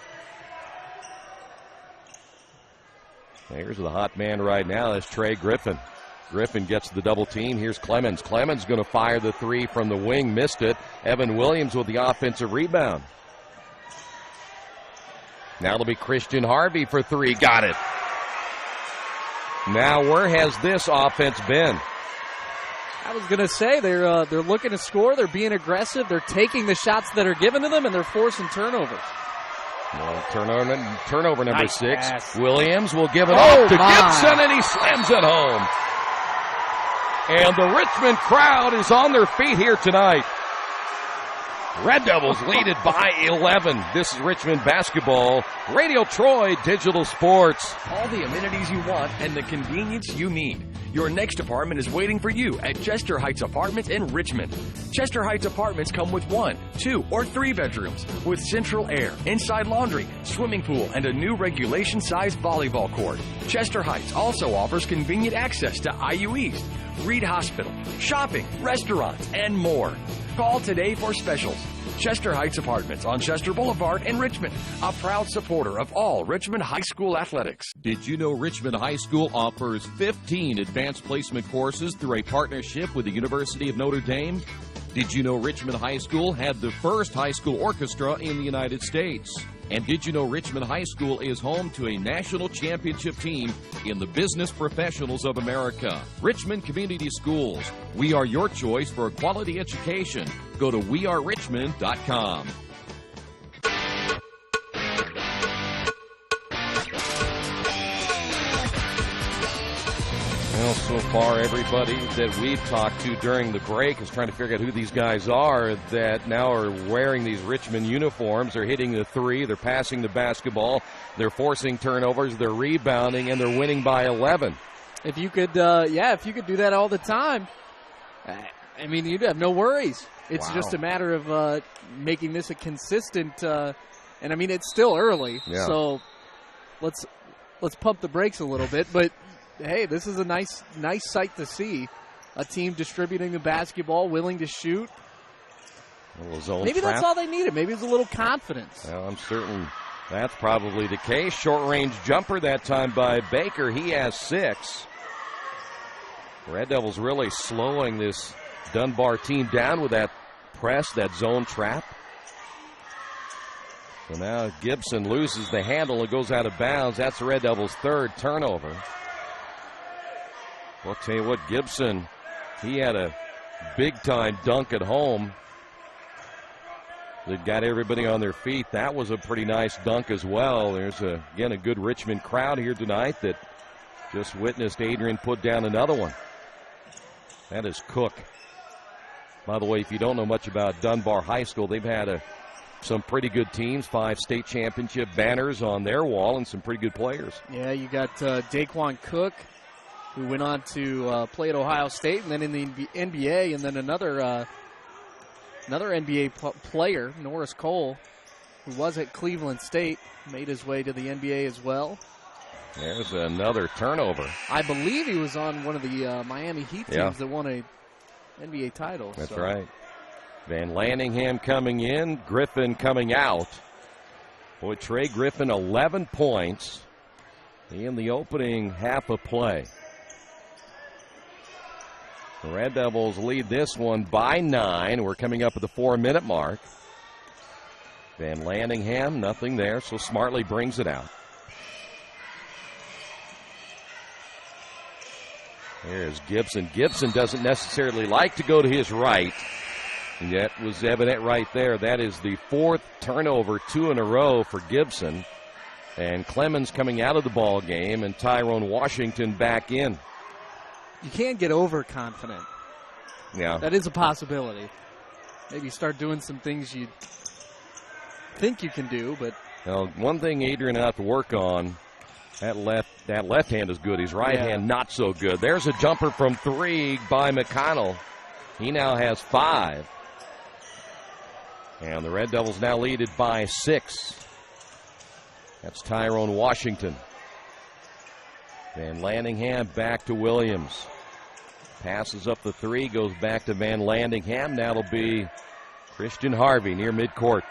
Here's the hot man right now. That's Trey Griffin. Griffin gets the double team. Here's Clemens. Clemens going to fire the 3 from the wing. Missed it. Evan Williams with the offensive rebound. Now it'll be Christian Harvey for three. Got it. Now, where has this offense been? I was going to say they're looking to score. They're being aggressive. They're taking the shots that are given to them, and they're forcing turnovers. Well, turnover number Nice 6. pass. Williams will give it off to Gibson, and he slams it home. And the Richmond crowd is on their feet here tonight. Red Devils lead it by 11. This is Richmond basketball. Radio Troy Digital Sports. All the amenities you want and the convenience you need. Your next apartment is waiting for you at Chester Heights Apartments in Richmond. Chester Heights Apartments come with 1, 2, or 3 bedrooms with central air, inside laundry, swimming pool, and a new regulation-sized volleyball court. Chester Heights also offers convenient access to IU East, Reed Hospital, shopping, restaurants, and more. Call today for specials. Chester Heights Apartments on Chester Boulevard in Richmond, a proud supporter of all Richmond High School athletics. Did you know Richmond High School offers 15 advanced placement courses through a partnership with the University of Notre Dame? Did you know Richmond High School had the first high school orchestra in the United States? And did you know Richmond High School is home to a national championship team in the Business Professionals of America? Richmond Community Schools. We are your choice for a quality education. Go to wearerichmond.com. Well, so far, everybody that we've talked to during the break is trying to figure out who these guys are that now are wearing these Richmond uniforms. They're hitting the three. They're passing the basketball. They're forcing turnovers. They're rebounding, and they're winning by 11. If you could do that all the time, I mean, you'd have no worries. It's just a matter of making this a consistent, and I mean, it's still early, so let's pump the brakes a little bit, but hey, this is a nice sight to see. A team distributing the basketball, willing to shoot. Maybe that's all they needed. Maybe it's a little confidence. Well, I'm certain that's probably the case. Short-range jumper that time by Baker. He has 6. Red Devils really slowing this Dunbar team down with that press, that zone trap. So now Gibson loses the handle and goes out of bounds. That's the Red Devils' 3rd turnover. Well, I'll tell you what, Gibson, he had a big-time dunk at home that got everybody on their feet. That was a pretty nice dunk as well. There's, again, a good Richmond crowd here tonight that just witnessed Adrian put down another one. That is Cook. By the way, if you don't know much about Dunbar High School, they've had some pretty good teams, 5 state championship banners on their wall, and some pretty good players. Yeah, you got Daquan Cook, who went on to play at Ohio State, and then in the NBA, and then another NBA player, Norris Cole, who was at Cleveland State, made his way to the NBA as well. There's another turnover. I believe he was on one of the Miami Heat teams that won a NBA title. That's right. Van Lanningham coming in, Griffin coming out. Boy, Trey Griffin, 11 points in the opening half of play. The Red Devils lead this one by 9. We're coming up at the 4-minute mark. Van Lanningham, nothing there, so Smartley brings it out. There's Gibson. Gibson doesn't necessarily like to go to his right. And that was evident right there. That is the 4th turnover, 2 in a row for Gibson. And Clemens coming out of the ball game, and Tyrone Washington back in. You can't get overconfident. Yeah. That is a possibility. Maybe start doing some things you think you can do, but... Well, one thing Adrian will have to work on, that left hand is good. His right hand not so good. There's a jumper from 3 by McConnell. He now has 5. And the Red Devils now lead it by 6. That's Tyrone Washington. Van Lanningham back to Williams. Passes up the 3, goes back to Van Lanningham. Now it'll be Christian Harvey near midcourt.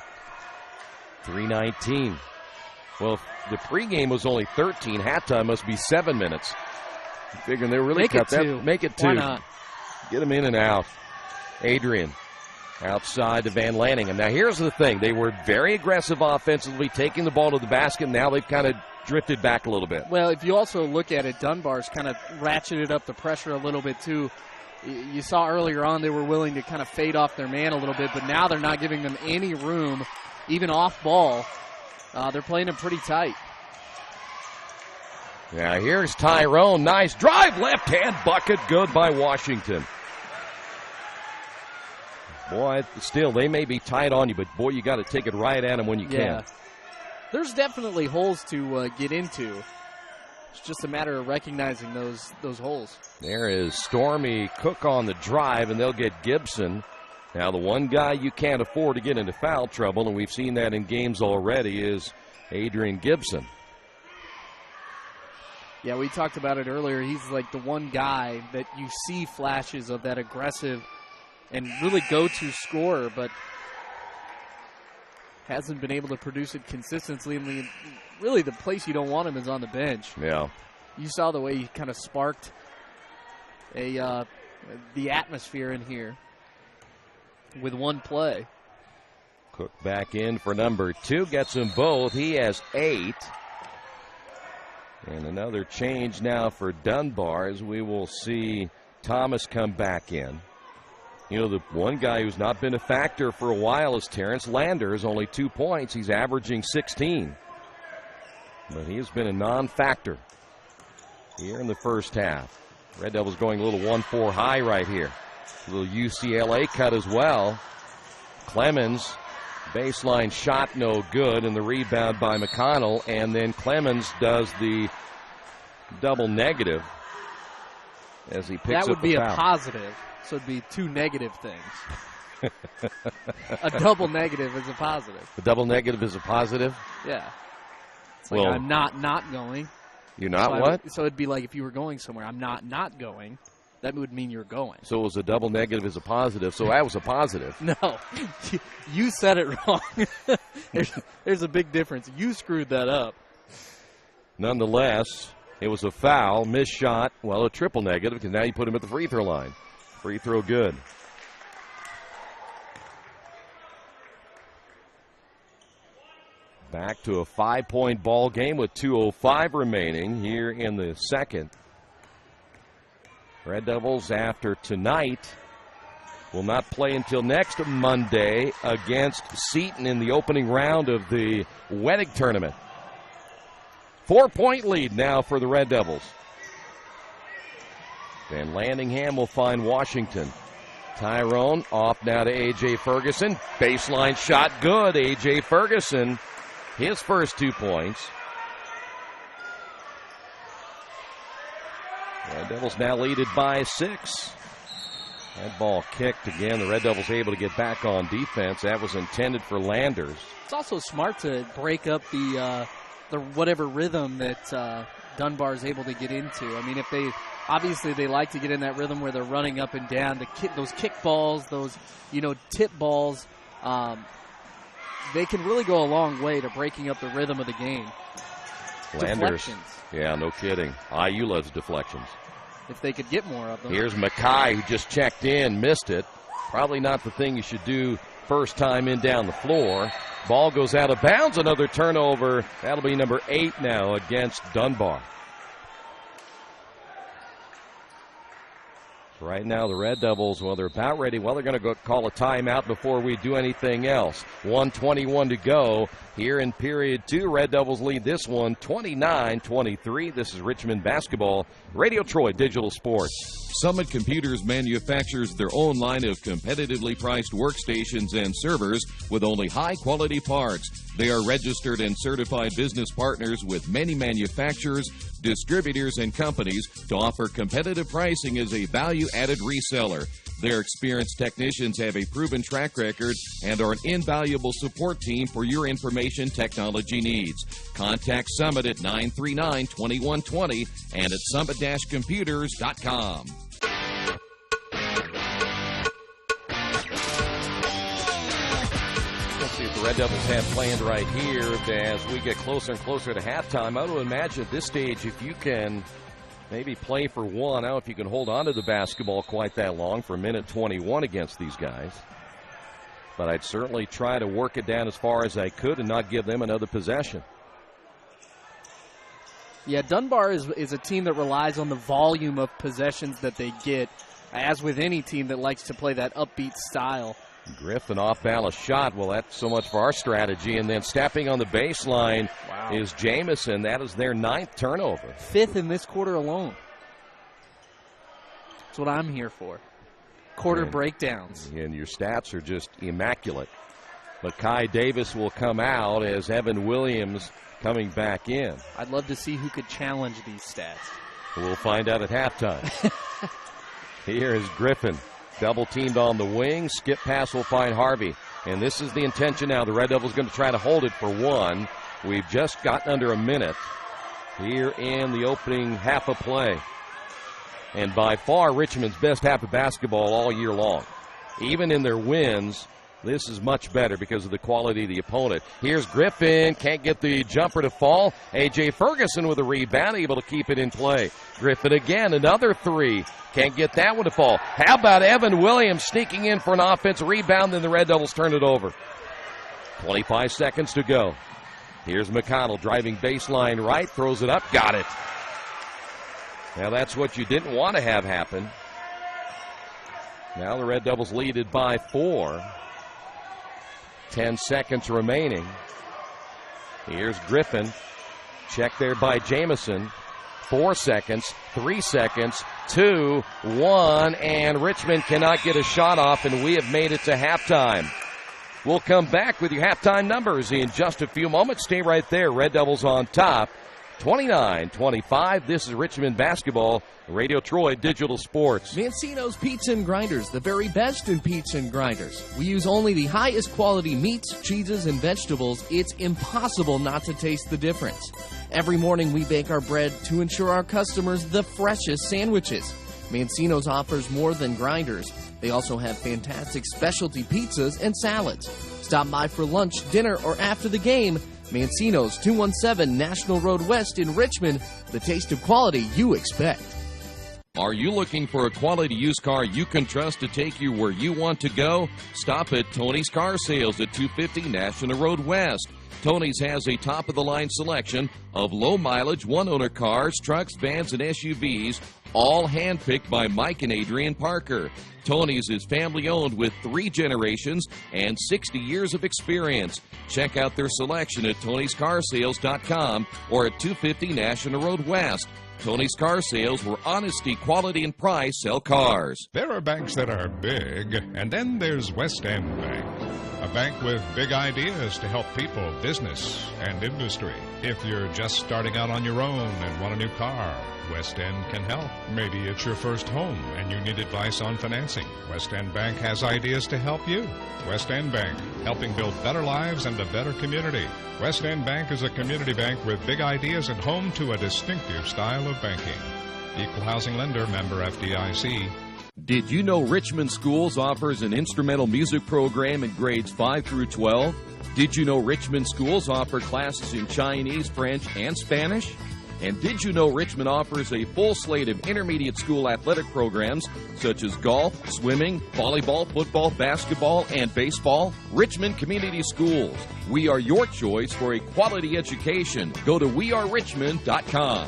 3:19. Well, the pregame was only 13. Halftime must be 7 minutes. I'm figuring they really cut that. Make it 2. Why not? Get him in and out. Adrian outside to Van Lanningham. Now, here's the thing. They were very aggressive offensively, taking the ball to the basket. Now they've kind of drifted back a little bit. Well, if you also look at it, Dunbar's kind of ratcheted up the pressure a little bit, too. You saw earlier on they were willing to kind of fade off their man a little bit, but now they're not giving them any room, even off ball. They're playing them pretty tight. Now here's Tyrone. Nice drive, left-hand bucket, good by Washington. Boy, still, they may be tight on you, but, boy, you got to take it right at them when you can. There's definitely holes to get into. It's just a matter of recognizing those holes. There is Stormy Cook on the drive, and they'll get Gibson. Now, the one guy you can't afford to get into foul trouble, and we've seen that in games already, is Adrian Gibson. Yeah, we talked about it earlier. He's like the one guy that you see flashes of that aggressive and really go-to scorer, but hasn't been able to produce it consistently. Really, the place you don't want him is on the bench. Yeah. You saw the way he kind of sparked the atmosphere in here with one play. Cook back in for number 2, gets them both. He has 8. And another change now for Dunbar as we will see Thomas come back in. You know, the one guy who's not been a factor for a while is Terrence Landers, only 2 points. He's averaging 16. But he has been a non-factor here in the first half. Red Devils going a little 1-4 high right here. A little UCLA cut as well. Clemens, baseline shot no good, and the rebound by McConnell. And then Clemens does the double negative as he picks up the foul. That would be a positive. So it'd be 2 negative things. A double negative is a positive. A double negative is a positive? Yeah. It's like I'm not going. You're not what? So it'd be like if you were going somewhere, I'm not going. That would mean you're going. So it was a double negative is a positive. So that was a positive. No. You said it wrong. There's a big difference. You screwed that up. Nonetheless, it was a foul, missed shot, well, a triple negative, because now you put him at the free throw line. Free throw good. Back to a 5-point ball game with 2:05 remaining here in the second. Red Devils, after tonight, will not play until next Monday against Seton in the opening round of the Wedding Tournament. 4-point lead now for the Red Devils. Van Lanningham will find Washington. Tyrone off now to A.J. Ferguson. Baseline shot good. A.J. Ferguson, his first 2 points. Red Devils now leaded by 6. That ball kicked again. The Red Devils able to get back on defense. That was intended for Landers. It's also smart to break up the whatever rhythm that Dunbar is able to get into. I mean, if they obviously they like to get in that rhythm where they're running up and down. Those kick balls, those tip balls, they can really go a long way to breaking up the rhythm of the game. Landers. Deflections. Yeah, no kidding. IU loves deflections. If they could get more of them. Here's Mackay, who just checked in, missed it. Probably not the thing you should do first time in down the floor. Ball goes out of bounds. Another turnover. That'll be number 8 now against Dunbar. Right now, the Red Devils, well, they're about ready. Well, they're going to go call a timeout before we do anything else. 1:21 to go here in period 2. Red Devils lead this one 29-23. This is Richmond basketball. Radio Troy Digital Sports. Summit Computers manufactures their own line of competitively priced workstations and servers with only high-quality parts. They are registered and certified business partners with many manufacturers, distributors, and companies to offer competitive pricing as a value-added reseller. Their experienced technicians have a proven track record and are an invaluable support team for your information technology needs. Contact Summit at 939-2120 and at summit-computers.com. Let's see what the Red Devils have planned right here as we get closer and closer to halftime. I would imagine at this stage, if you can maybe play for one. I don't know if you can hold on to the basketball quite that long for a minute 21 against these guys. but I'd certainly try to work it down as far as I could and not give them another possession. Yeah, Dunbar is a team that relies on the volume of possessions that they get, as with any team that likes to play that upbeat style. Griffin off-balance shot. Well, that's so much for our strategy. And then stepping on the baseline is Jamison. That is their 9th turnover. 5th in this quarter alone. That's what I'm here for. Quarter breakdowns. And your stats are just immaculate. But Kai Davis will come out as Evan Williams coming back in. I'd love to see who could challenge these stats. We'll find out at halftime. Here is Griffin. Double teamed on the wing. Skip pass will find Harvey. And this is the intention now. The Red Devils going to try to hold it for one. We've just gotten under a minute here in the opening half of play. And by far Richmond's best half of basketball all year long. Even in their wins, this is much better because of the quality of the opponent. Here's Griffin. Can't get the jumper to fall. A.J. Ferguson with a rebound, able to keep it in play. Griffin again, another three. Can't get that one to fall. How about Evan Williams sneaking in for an offensive rebound, then the Red Devils turn it over. 25 seconds to go. Here's McConnell driving baseline right, throws it up, got it. Now that's what you didn't want to have happen. Now the Red Devils lead it by 4. 10 seconds remaining. Here's Griffin. Check there by Jamison. 4 seconds, 3 seconds, 2, 1, and Richmond cannot get a shot off, and we have made it to halftime. We'll come back with your halftime numbers in just a few moments. Stay right there. Red Devils on top, 29-25. This is Richmond basketball, Radio Troy Digital Sports. Mancino's Pizza and Grinders, the very best in pizza and grinders. We use only the highest quality meats, cheeses, and vegetables. It's impossible not to taste the difference. Every morning we bake our bread to ensure our customers the freshest sandwiches. Mancino's offers more than grinders. They also have fantastic specialty pizzas and salads. Stop by for lunch, dinner, or after the game. Mancino's, 217 National Road West in Richmond. The taste of quality you expect. Are you looking for a quality used car you can trust to take you where you want to go? Stop at Tony's Car Sales at 250 National Road West. Tony's has a top-of-the-line selection of low-mileage, one-owner cars, trucks, vans, and SUVs, all hand-picked by Mike and Adrian Parker. Tony's is family-owned with 3 generations and 60 years of experience. Check out their selection at Tony'sCarSales.com or at 250 National Road West. Tony's Car Sales, where honesty, quality, and price sell cars. There are banks that are big, and then there's West End Bank. A bank with big ideas to help people, business, and industry. If you're just starting out on your own and want a new car, West End can help. Maybe it's your first home and you need advice on financing. West End Bank has ideas to help you. West End Bank, helping build better lives and a better community. West End Bank is a community bank with big ideas and home to a distinctive style of banking. Equal housing lender, member FDIC. Did you know Richmond Schools offers an instrumental music program in grades 5 through 12? Did you know Richmond Schools offer classes in Chinese, French, and Spanish? And did you know Richmond offers a full slate of intermediate school athletic programs such as golf, swimming, volleyball, football, basketball, and baseball? Richmond Community Schools. We are your choice for a quality education. Go to wearerichmond.com.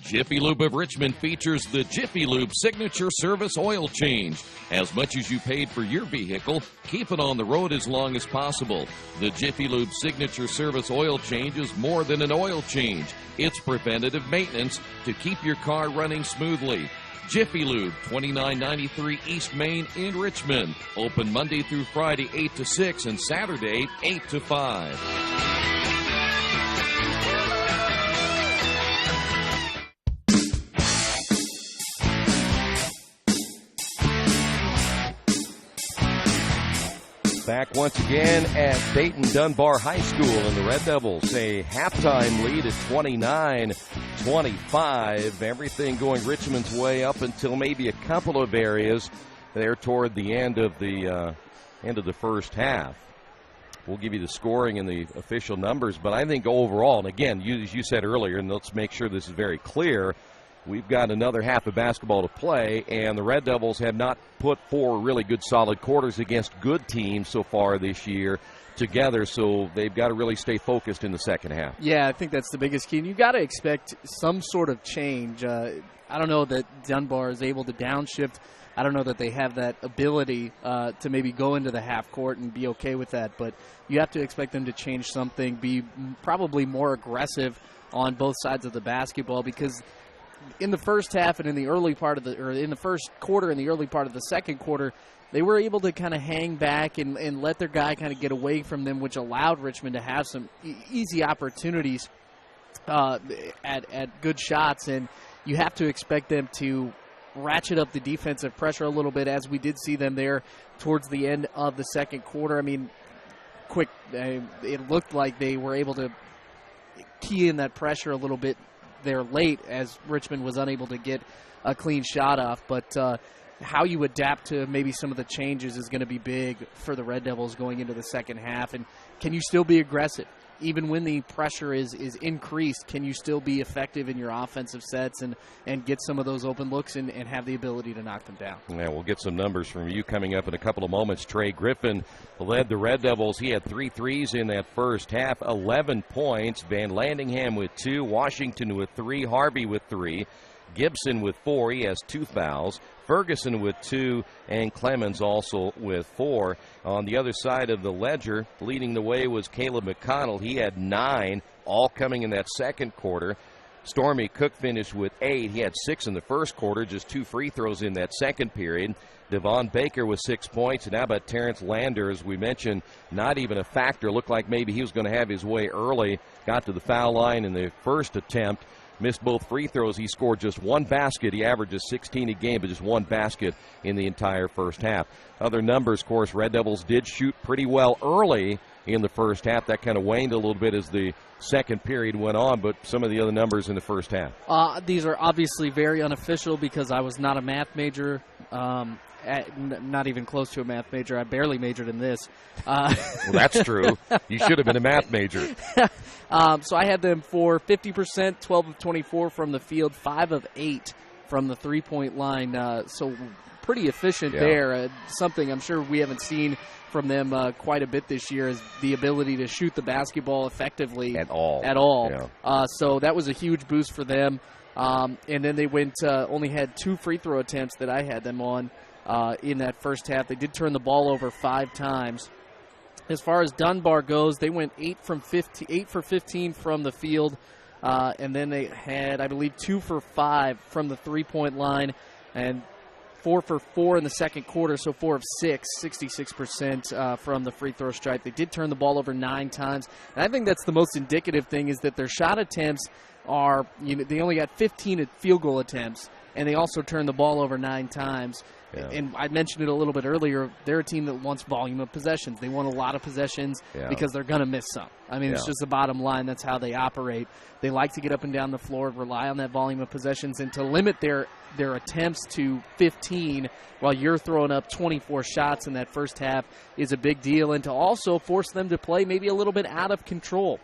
Jiffy Lube of Richmond features the Jiffy Lube Signature Service Oil Change. As much as you paid for your vehicle, keep it on the road as long as possible. The Jiffy Lube Signature Service Oil Change is more than an oil change. It's preventative maintenance to keep your car running smoothly. Jiffy Lube, 2993 East Main in Richmond. Open Monday through Friday, 8 to 6, and Saturday, 8 to 5. Back once again at Dayton Dunbar High School, and the Red Devils a halftime lead at 29-25. Everything going Richmond's way up until maybe a couple of areas there toward the end of the first half. We'll give you the scoring and the official numbers, but I think overall, and again, as you said earlier, and let's make sure this is very clear, we've got another half of basketball to play, and the Red Devils have not put 4 really good solid quarters against good teams so far this year together, so they've got to really stay focused in the second half. Yeah, I think that's the biggest key. And you've got to expect some sort of change. I don't know that Dunbar is able to downshift. I don't know that they have that ability to maybe go into the half court and be okay with that, but you have to expect them to change something, be probably more aggressive on both sides of the basketball, because in the first half and in the early part of in the first quarter and the early part of the second quarter, they were able to kind of hang back and let their guy kind of get away from them, which allowed Richmond to have some easy opportunities at good shots. And you have to expect them to ratchet up the defensive pressure a little bit, as we did see them there towards the end of the second quarter. I mean, it looked like they were able to key in that pressure a little bit there late, as Richmond was unable to get a clean shot off. But how you adapt to maybe some of the changes is going to be big for the Red Devils going into the second half. And can you still be aggressive? Even when the pressure is increased, can you still be effective in your offensive sets and get some of those open looks and have the ability to knock them down? Yeah, we'll get some numbers from you coming up in a couple of moments. Trey Griffin led the Red Devils. He had 3 threes in that first half, 11 points. Van Landingham with 2, Washington with 3, Harvey with 3. Gibson with 4. He has 2 fouls. Ferguson with 2, and Clemens also with 4. On the other side of the ledger, leading the way was Caleb McConnell. He had 9, all coming in that second quarter. Stormy Cook finished with 8. He had 6 in the first quarter, just 2 free throws in that second period. Devon Baker with 6 points. And how about Terrence Lander, as we mentioned, not even a factor. Looked like maybe he was going to have his way early. Got to the foul line in the first attempt. Missed both free throws. He scored just 1 basket. He averages 16 a game, but just 1 basket in the entire first half. Other numbers, of course, Red Devils did shoot pretty well early in the first half. That kind of waned a little bit as the second period went on, but some of the other numbers in the first half. These are obviously very unofficial because I was not a math major. Not even close to a math major. I barely majored in this. Well, that's true. You should have been a math major. So I had them for 50%, 12 of 24 from the field, 5 of 8 from the three-point line. So pretty efficient there. Something I'm sure we haven't seen from them quite a bit this year is the ability to shoot the basketball effectively. At all. Yeah. So that was a huge boost for them. And then they only had 2 free throw attempts that I had them on. In that first half. They did turn the ball over 5 times. As far as Dunbar goes, they went 8 for 15 from the field, and then they had, I believe, 2 for 5 from the three-point line, and 4 for 4 in the second quarter, so 4 of 6, 66% from the free throw stripe. They did turn the ball over 9 times, and I think that's the most indicative thing is that their shot attempts are, they only got 15 field goal attempts, and they also turned the ball over 9 times. Yeah. And I mentioned it a little bit earlier, they're a team that wants volume of possessions. They want a lot of possessions because they're going to miss some. I mean, it's just the bottom line. That's how they operate. They like to get up and down the floor, rely on that volume of possessions, and to limit their attempts to 15 while you're throwing up 24 shots in that first half is a big deal, and to also force them to play maybe a little bit out of control.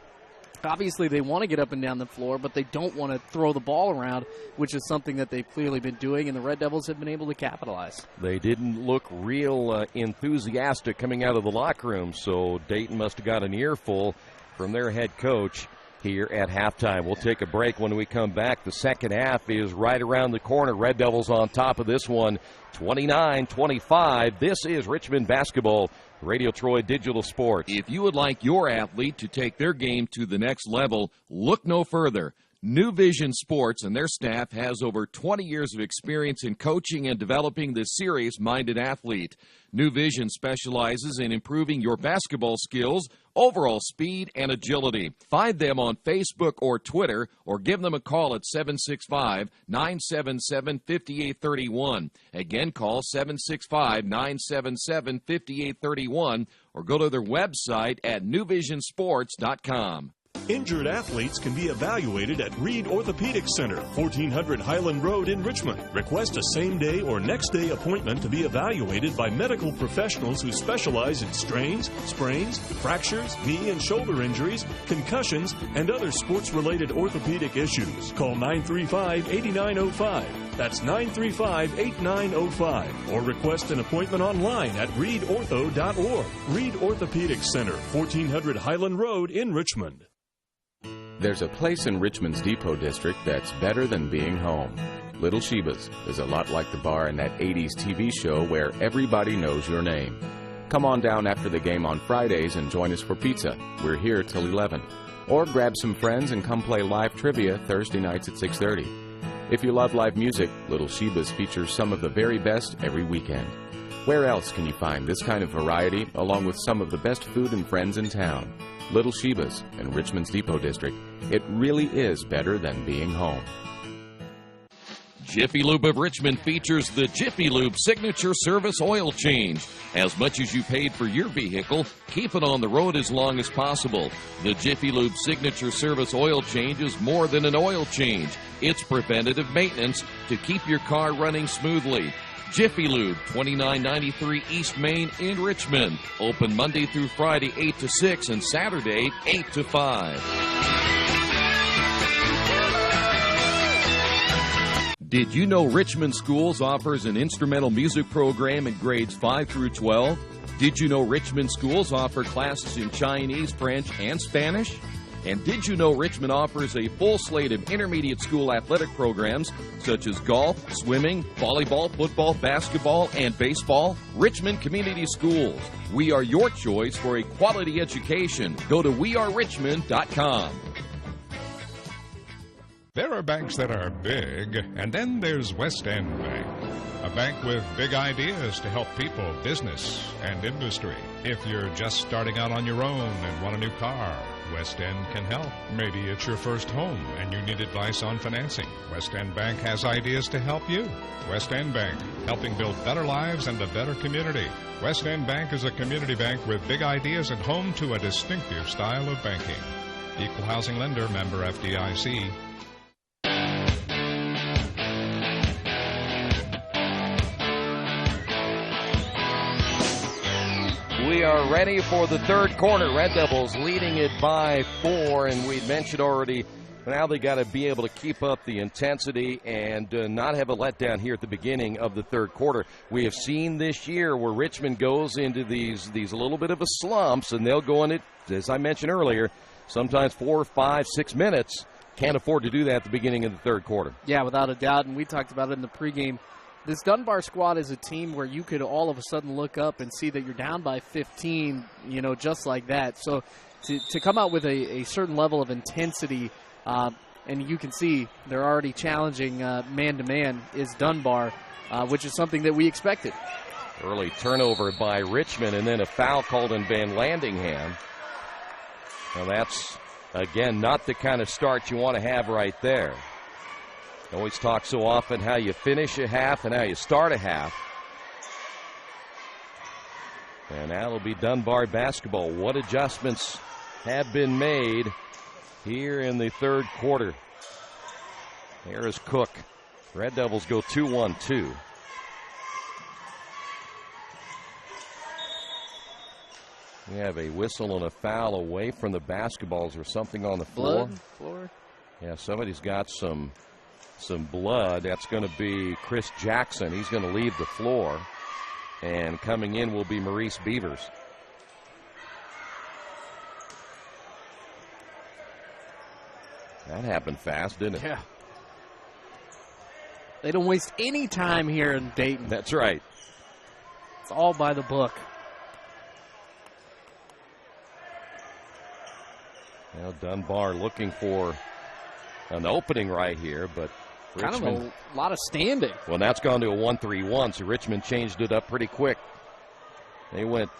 Obviously, they want to get up and down the floor, but they don't want to throw the ball around, which is something that they've clearly been doing, and the Red Devils have been able to capitalize. They didn't look real enthusiastic coming out of the locker room, so Dayton must have got an earful from their head coach here at halftime. We'll take a break. When we come back, the second half is right around the corner. Red Devils on top of this one, 29-25. This is Richmond basketball. Radio Troy Digital Sports. If you would like your athlete to take their game to the next level, look no further. New Vision Sports and their staff has over 20 years of experience in coaching and developing the serious-minded athlete. New Vision specializes in improving your basketball skills, overall speed, and agility. Find them on Facebook or Twitter, or give them a call at 765-977-5831. Again, call 765-977-5831, or go to their website at newvisionsports.com. Injured athletes can be evaluated at Reed Orthopedic Center, 1400 Highland Road in Richmond. Request a same-day or next-day appointment to be evaluated by medical professionals who specialize in strains, sprains, fractures, knee and shoulder injuries, concussions, and other sports-related orthopedic issues. Call 935-8905. That's 935-8905. Or request an appointment online at reedortho.org. Reed Orthopedic Center, 1400 Highland Road in Richmond. There's a place in Richmond's Depot District that's better than being home. Little Sheba's is a lot like the bar in that 80s TV show where everybody knows your name. Come on down after the game on Fridays and join us for pizza. We're here till 11. Or grab some friends and come play live trivia Thursday nights at 6:30. If you love live music, Little Sheba's features some of the very best every weekend. Where else can you find this kind of variety along with some of the best food and friends in town? Little Sheba's in Richmond's Depot District. It really is better than being home. Jiffy Lube of Richmond features the Jiffy Lube Signature Service Oil Change. As much as you paid for your vehicle, keep it on the road as long as possible. The Jiffy Lube Signature Service Oil Change is more than an oil change. It's preventative maintenance to keep your car running smoothly. Jiffy Lube, 2993 East Main in Richmond. Open Monday through Friday, 8 to 6, and Saturday, 8 to 5. Did you know Richmond Schools offers an instrumental music program in grades 5 through 12? Did you know Richmond Schools offer classes in Chinese, French, and Spanish? And did you know Richmond offers a full slate of intermediate school athletic programs such as golf, swimming, volleyball, football, basketball, and baseball? Richmond Community Schools. We are your choice for a quality education. Go to wearerichmond.com. There are banks that are big, and then there's West End Bank, a bank with big ideas to help people, business, and industry. If you're just starting out on your own and want a new car, West End can help. Maybe it's your first home and you need advice on financing. West End Bank has ideas to help you. West End Bank, helping build better lives and a better community. West End Bank is a community bank with big ideas and home to a distinctive style of banking. Equal housing lender, member FDIC. We are ready for the third quarter. Red Devils leading it by 4, and we mentioned already now they got to be able to keep up the intensity and not have a letdown here at the beginning of the third quarter. We have seen this year where Richmond goes into these little bit of a slumps, and they'll go in it, as I mentioned earlier, sometimes 4, 5, 6 minutes. Can't afford to do that at the beginning of the third quarter. Yeah, without a doubt, and we talked about it in the pregame. This Dunbar squad is a team where you could all of a sudden look up and see that you're down by 15, just like that. So to come out with a certain level of intensity, and you can see they're already challenging man-to-man is Dunbar, which is something that we expected. Early turnover by Richmond, and then a foul called on Van Landingham. Now that's, again, not the kind of start you want to have right there. Always talk so often how you finish a half and how you start a half. And now it'll be Dunbar basketball. What adjustments have been made here in the third quarter? Here is Cook. Red Devils go 2-1-2. We have a whistle and a foul away from the basketballs or something on the floor. Floor. Yeah, somebody's got some blood. That's going to be Chris Jackson. He's going to leave the floor. And coming in will be Maurice Beavers. That happened fast, didn't it? Yeah. They don't waste any time here in Dayton. That's right. It's all by the book. Now Dunbar looking for an opening right here, but Richmond, kind of a lot of standing. Well, that's gone to a 1-3-1, so Richmond changed it up pretty quick. They went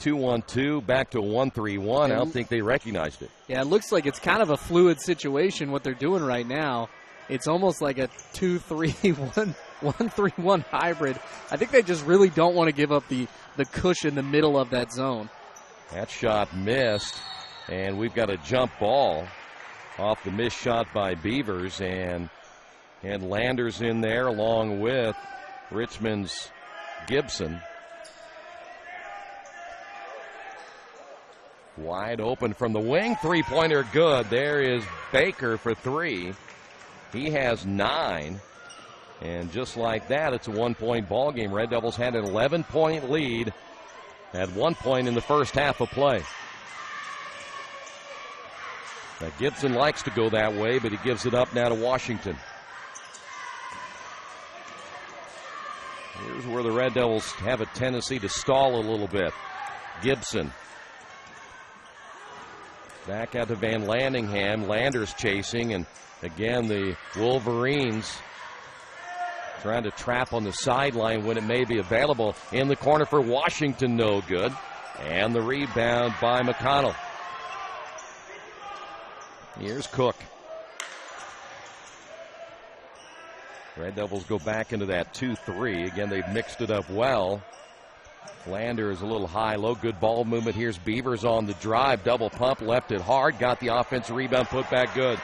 2-1-2, back to a 1-3-1. I don't think they recognized it. Yeah, it looks like it's kind of a fluid situation what they're doing right now. It's almost like a 2-3-1, 1-3-1 hybrid. I think they just really don't want to give up the cushion in the middle of that zone. That shot missed. And we've got a jump ball off the missed shot by Beavers, and Landers in there along with Richmond's Gibson. Wide open from the wing, three-pointer good. There is Baker for 3. He has 9. And just like that, it's a 1-point ball game. Red Devils had an 11-point lead at 1 point in the first half of play. Now Gibson likes to go that way, but he gives it up now to Washington. Here's where the Red Devils have a tendency to stall a little bit. Gibson. Back out to Van Landingham. Landers chasing, and again the Wolverines trying to trap on the sideline when it may be available. In the corner for Washington, no good. And the rebound by McConnell. Here's Cook. Red Devils go back into that 2-3. Again, they've mixed it up well. Lander is a little high-low. Good ball movement. Here's Beavers on the drive. Double pump, left it hard. Got the offensive rebound, put back good.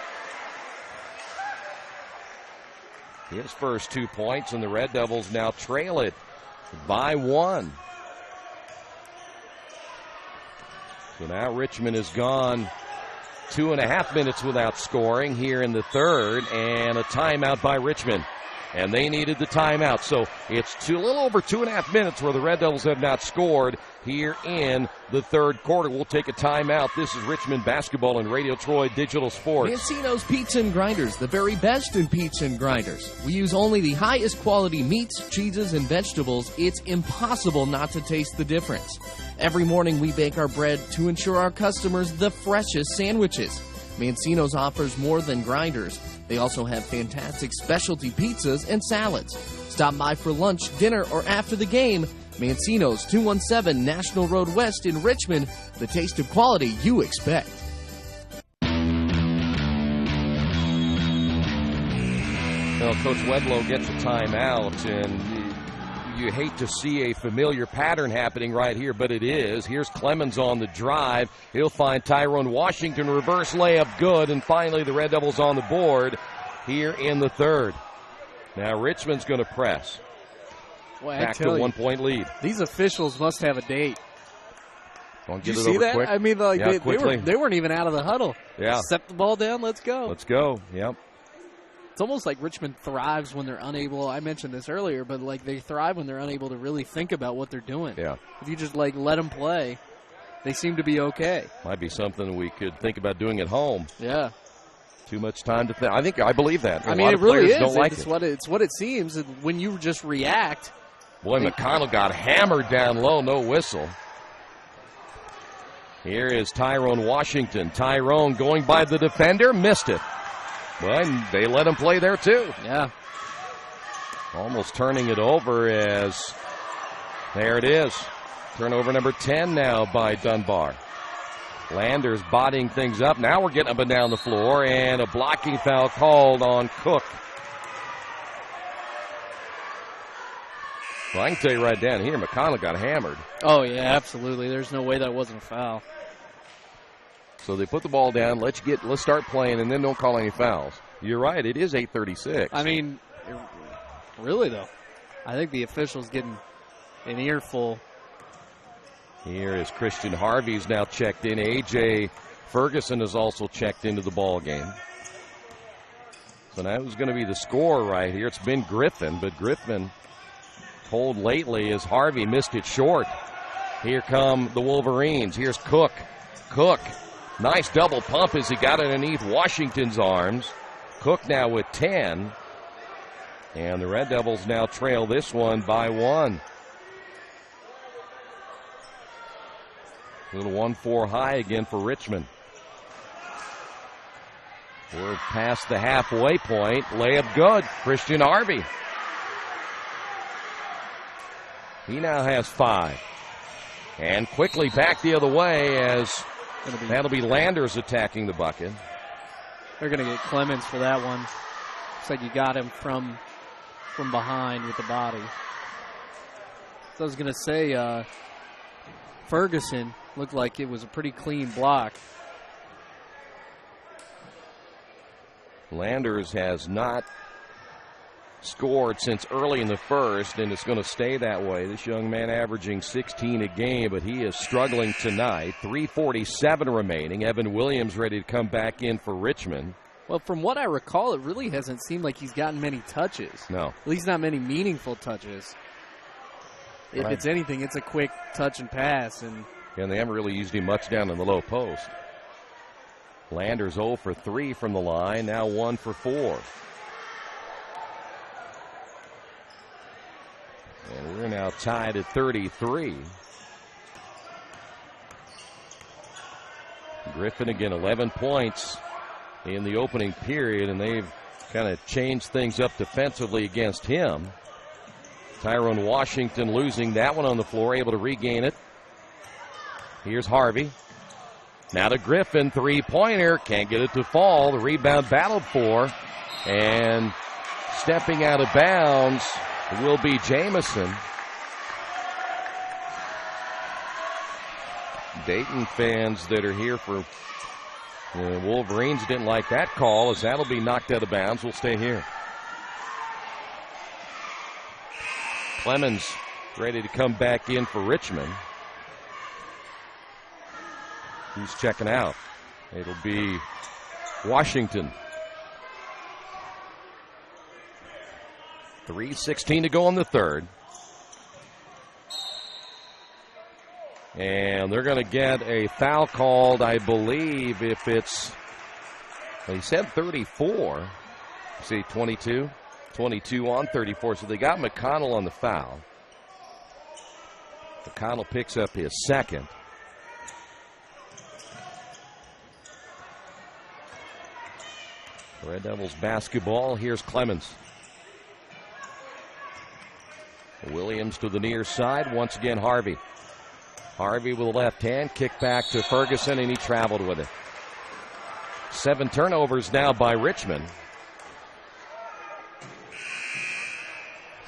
His first 2 points, and the Red Devils now trail it by 1. So now Richmond has gone 2.5 minutes without scoring here in the third, and a timeout by Richmond. And they needed the timeout. So it's a little over 2.5 minutes where the Red Devils have not scored here in the third quarter. We'll take a timeout. This is Richmond basketball and Radio Troy Digital Sports. Mancino's Pizza and Grinders, the very best in pizza and grinders. We use only the highest quality meats, cheeses, and vegetables. It's impossible not to taste the difference. Every morning we bake our bread to ensure our customers the freshest sandwiches. Mancino's offers more than grinders. They also have fantastic specialty pizzas and salads. Stop by for lunch, dinner, or after the game. Mancino's, 217 National Road West in Richmond. The taste of quality you expect. Well, Coach Wedlow gets a timeout, and you hate to see a familiar pattern happening right here, but it is. Here's Clemens on the drive. He'll find Tyrone Washington, reverse layup good, and finally the Red Devils on the board here in the third. Now Richmond's going to press. Well, back to 1 point lead. These officials must have a date. Did you see that? Quick? I mean, like they weren't even out of the huddle. Yeah. Set the ball down. Let's go. Let's go. Yep. It's almost like Richmond thrives when they're unable. I mentioned this earlier, but like they thrive when they're unable to really think about what they're doing. Yeah. If you just like let them play, they seem to be okay. Might be something we could think about doing at home. Yeah. Too much time to think. I believe that. I mean, it really is. It's what it seems. When you just react. Boy, McConnell got hammered down low. No whistle. Here is Tyrone Washington. Tyrone going by the defender. Missed it. Well, they let him play there, too. Yeah. Almost turning it over as there it is. Turnover number 10 now by Dunbar. Landers bodying things up. Now we're getting up and down the floor, and a blocking foul called on Cook. Well, I can tell you right down here, McConnell got hammered. Oh, yeah, absolutely. There's no way that wasn't a foul. So they put the ball down, let's start playing, and then don't call any fouls. You're right, it is 8:36. I mean, really, though, I think the official's getting an earful. Here is Christian Harvey's now checked in. A.J. Ferguson is also checked into the ball game. So now who's going to be the scorer right here? It's been Griffin, but Griffin told lately as Harvey missed it short. Here come the Wolverines. Here's Cook. Cook, nice double pump as he got it underneath Washington's arms. Cook now with 10. And the Red Devils now trail this one by 1. Little 1-4 high again for Richmond. We're past the halfway point. Layup good. Christian Harvey. He now has 5. And quickly back the other way as that'll be Landers attacking the bucket. They're going to get Clemens for that one. Looks like you got him from behind with the body. So I was going to say Ferguson looked like it was a pretty clean block. Landers has not scored since early in the first, and it's going to stay that way. This young man averaging 16 a game, but he is struggling tonight. 3:47 remaining. Evan Williams ready to come back in for Richmond. Well, from what I recall, it really hasn't seemed like he's gotten many touches. No. At least not many meaningful touches. If it's anything, it's a quick touch and pass. And they haven't really used him much down in the low post. Landers 0 for 3 from the line, now 1 for 4. And we're now tied at 33. Griffin again, 11 points in the opening period, and they've kind of changed things up defensively against him. Tyrone Washington losing that one on the floor, able to regain it. Here's Harvey. Now to Griffin, three-pointer, can't get it to fall. The rebound battled for, and stepping out of bounds will be Jamison. Dayton fans that are here for the Wolverines didn't like that call, as that'll be knocked out of bounds. We'll stay here. Clemens ready to come back in for Richmond. Who's checking out? It'll be Washington. 3:16 to go in the third. And they're going to get a foul called, I believe, if it's, well, he said 34. See, 22? 22 on 34. So they got McConnell on the foul. McConnell picks up his second. Red Devils basketball. Here's Clemens. Williams to the near side. Once again, Harvey. Harvey with the left hand. Kick back to Ferguson, and he traveled with it. 7 turnovers now by Richmond.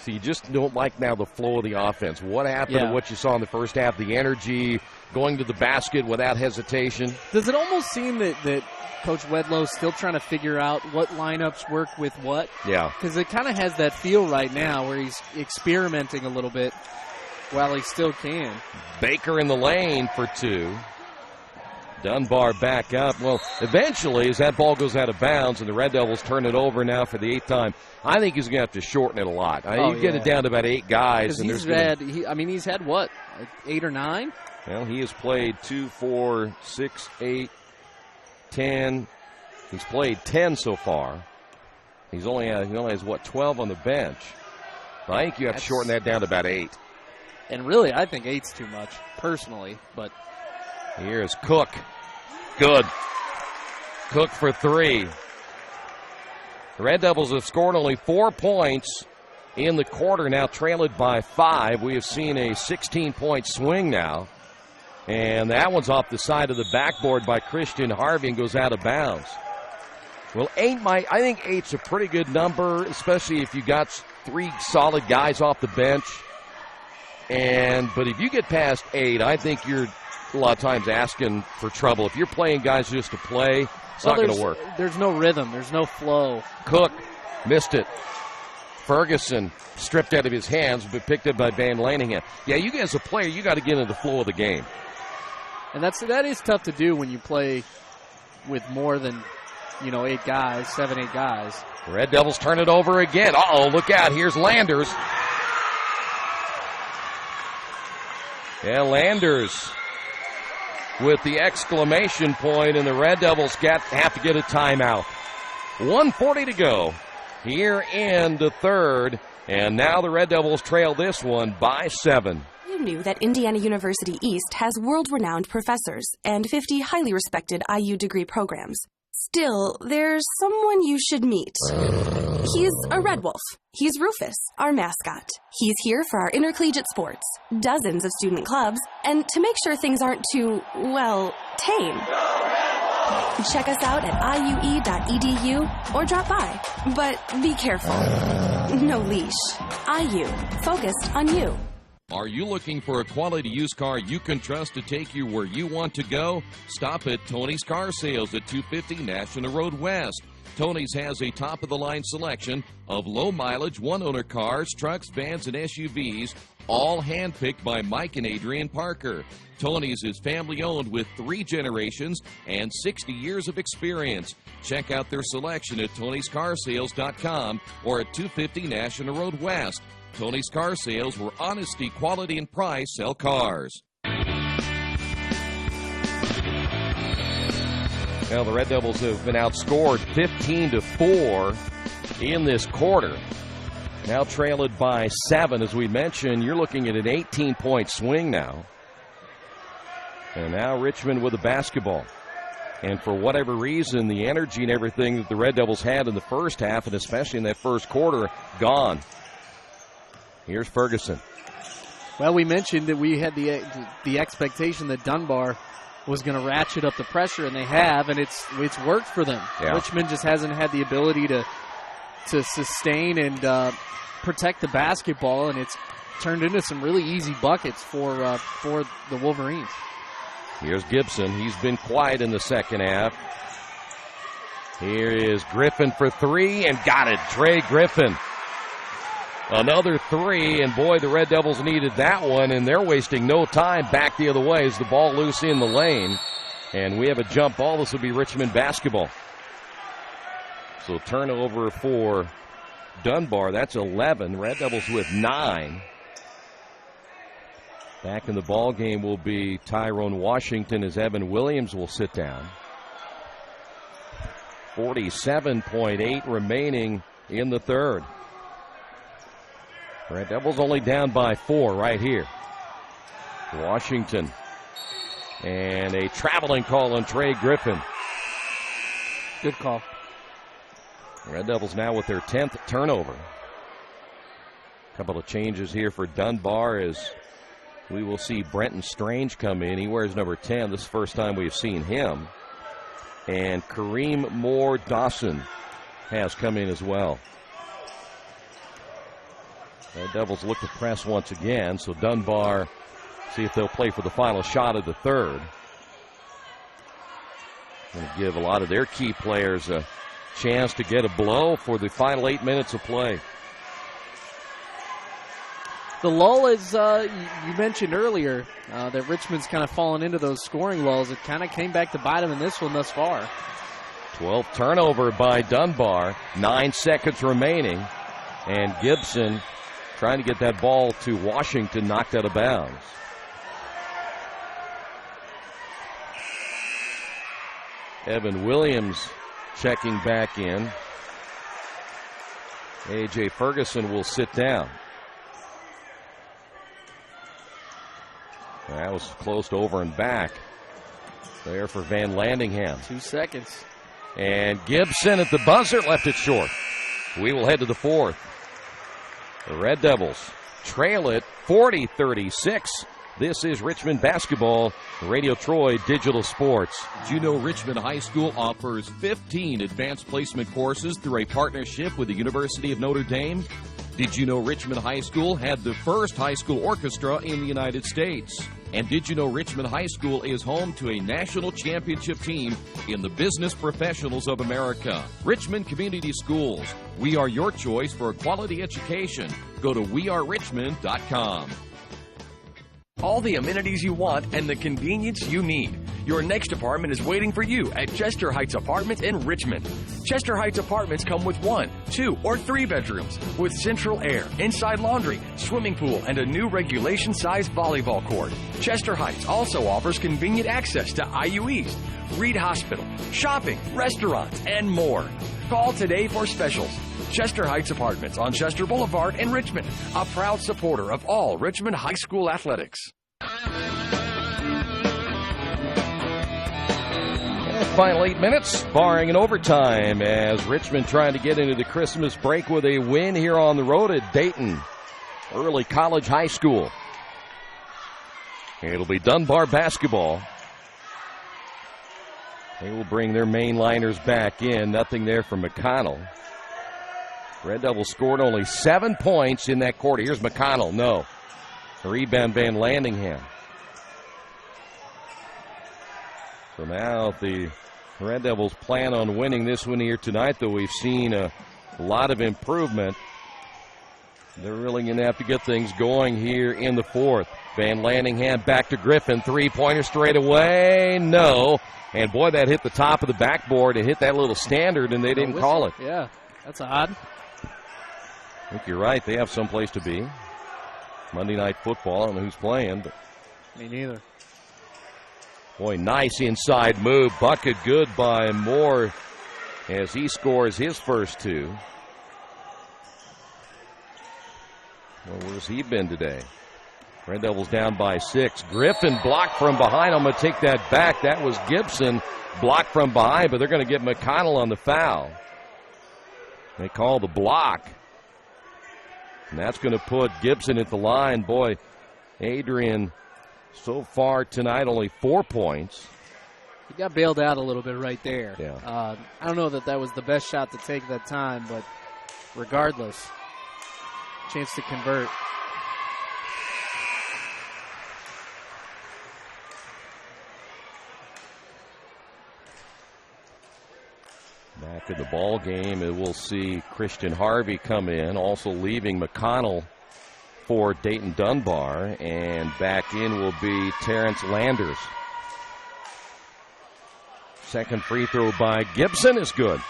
So you just don't like now the flow of the offense. What happened to what you saw in the first half? The energy, going to the basket without hesitation. Does it almost seem that Coach Wedlow's still trying to figure out what lineups work with what? Yeah. Because it kind of has that feel right now where he's experimenting a little bit while he still can. Baker in the lane for 2. Dunbar back up. Well, eventually, as that ball goes out of bounds and the Red Devils turn it over now for the 8th time, I think he's going to have to shorten it a lot. You get it down to about 8 guys. And he's had what, 8 or 9? Well, he has played 2, 4, 6, 8, 10. He's played 10 so far. He only has 12 on the bench. I think you have to shorten that down to about 8. And really, I think 8's too much, personally. But here's Cook. Good. Cook for 3. The Red Devils have scored only 4 points in the quarter, now trailed by 5. We have seen a 16-point swing now. And that one's off the side of the backboard by Christian Harvey and goes out of bounds. Well, I think 8's a pretty good number, especially if you got 3 solid guys off the bench. But if you get past 8, I think you're a lot of times asking for trouble. If you're playing guys just to play, it's not going to work. There's no rhythm. There's no flow. Cook missed it. Ferguson stripped out of his hands, but picked up by Van Lanningham. Yeah, you as a player, you got to get into the flow of the game. And that is tough to do when you play with more than 8 guys, 7, 8 guys. The Red Devils turn it over again. Uh-oh, look out. Here's Landers. Yeah, Landers with the exclamation point, and the Red Devils have to get a timeout. 1:40 to go here in the third, and now the Red Devils trail this one by 7. You knew that Indiana University East has world-renowned professors and 50 highly respected IU degree programs. Still, there's someone you should meet. He's a red wolf. He's Rufus, our mascot. He's here for our intercollegiate sports, dozens of student clubs, and to make sure things aren't too, tame. Check us out at iue.edu or drop by. But be careful. No leash. IU, focused on you. Are you looking for a quality used car you can trust to take you where you want to go? Stop at Tony's Car Sales at 250 National Road West. Tony's has a top-of-the-line selection of low-mileage, one-owner cars, trucks, vans, and SUVs, all handpicked by Mike and Adrian Parker. Tony's is family-owned with 3 generations and 60 years of experience. Check out their selection at tonyscarsales.com or at 250 National Road West. Tony's Car Sales, where honesty, quality, and price sell cars. Well, the Red Devils have been outscored 15-4 in this quarter. Now trailed by 7, as we mentioned. You're looking at an 18-point swing now. And now Richmond with the basketball. And for whatever reason, the energy and everything that the Red Devils had in the first half, and especially in that first quarter, gone. Here's Ferguson. Well, we mentioned that we had the expectation that Dunbar was going to ratchet up the pressure, and they have, and it's worked for them. Yeah. Richmond just hasn't had the ability to sustain and protect the basketball, and it's turned into some really easy buckets for the Wolverines. Here's Gibson. He's been quiet in the second half. Here is Griffin for 3, and got it. Trey Griffin. Another 3, and boy, the Red Devils needed that one, and they're wasting no time back the other way as the ball loose in the lane. And we have a jump ball. This will be Richmond basketball. So turnover for Dunbar. That's 11. Red Devils with 9. Back in the ball game will be Tyrone Washington as Evan Williams will sit down. 47.8 remaining in the third. Red Devils only down by 4 right here. Washington. And a traveling call on Trey Griffin. Good call. Red Devils now with their 10th turnover. A couple of changes here for Dunbar as we will see Brenton Strange come in. He wears number 10. This is the first time we've seen him. And Kareem Moore Dawson has come in as well. The Devils look to press once again, so Dunbar see if they'll play for the final shot of the third. Going to give a lot of their key players a chance to get a blow for the final 8 minutes of play. The lull is, you mentioned earlier, that Richmond's kind of fallen into those scoring lulls. It kind of came back to bite them in this one thus far. 12th turnover by Dunbar. 9 seconds remaining. And Gibson trying to get that ball to Washington, knocked out of bounds. Evan Williams checking back in. A.J. Ferguson will sit down. That was close to over and back. There for Van Landingham. 2 seconds. And Gibson at the buzzer left it short. We will head to the fourth. The Red Devils trail it 40-36. This is Richmond basketball, Radio Troy Digital Sports. Did you know Richmond High School offers 15 advanced placement courses through a partnership with the University of Notre Dame? Did you know Richmond High School had the first high school orchestra in the United States? And did you know Richmond High School is home to a national championship team in the Business Professionals of America? Richmond Community Schools. We are your choice for a quality education. Go to wearerichmond.com. All the amenities you want and the convenience you need. Your next apartment is waiting for you at Chester Heights Apartments in Richmond. Chester Heights Apartments come with 1, 2, or 3 bedrooms with central air, inside laundry, swimming pool, and a new regulation-sized volleyball court. Chester Heights also offers convenient access to IU East, Reed Hospital, shopping, restaurants, and more. Call today for specials. Chester Heights Apartments on Chester Boulevard in Richmond, a proud supporter of all Richmond High School athletics. Final 8 minutes, barring an overtime, as Richmond trying to get into the Christmas break with a win here on the road at Dayton Early College High School. It'll be Dunbar basketball. They will bring their mainliners back in. Nothing there from McConnell. Red Devils scored only 7 points in that quarter. Here's McConnell. No. The rebound, Van Landingham. So now the The Red Devils plan on winning this one here tonight, though we've seen a lot of improvement. They're really going to have to get things going here in the fourth. Van Landingham back to Griffin. Three-pointer straight away. No. And, boy, that hit the top of the backboard and hit that little standard, and they didn't call it. Yeah, that's odd. I think you're right. They have someplace to be. Monday Night Football. I don't know who's playing, but me neither. Boy, nice inside move. Bucket good by Moore as he scores his first two. Well, where's he been today? Red Devils down by 6. Griffin blocked from behind. I'm going to take that back. That was Gibson blocked from behind, but they're going to get McConnell on the foul. They call the block. And that's going to put Gibson at the line. Boy, Adrian, so far tonight, only 4 points. He got bailed out a little bit right there. Yeah. I don't know that was the best shot to take that time, but regardless, chance to convert. Back in the ball game, and we'll see Christian Harvey come in, also leaving McConnell for Dayton Dunbar, and back in will be Terrence Landers. Second free throw by Gibson is good.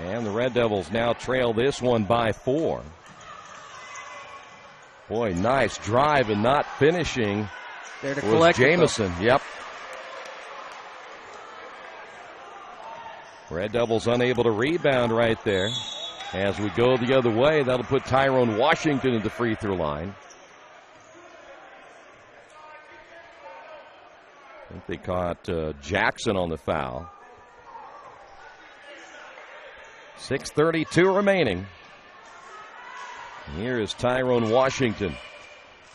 And the Red Devils now trail this one by 4. Boy, nice drive and not finishing. There to was collect Jamison. Yep. Red Devils unable to rebound right there. As we go the other way, that'll put Tyrone Washington at the free throw line. I think they caught Jackson on the foul. 6:32 remaining. Here is Tyrone Washington.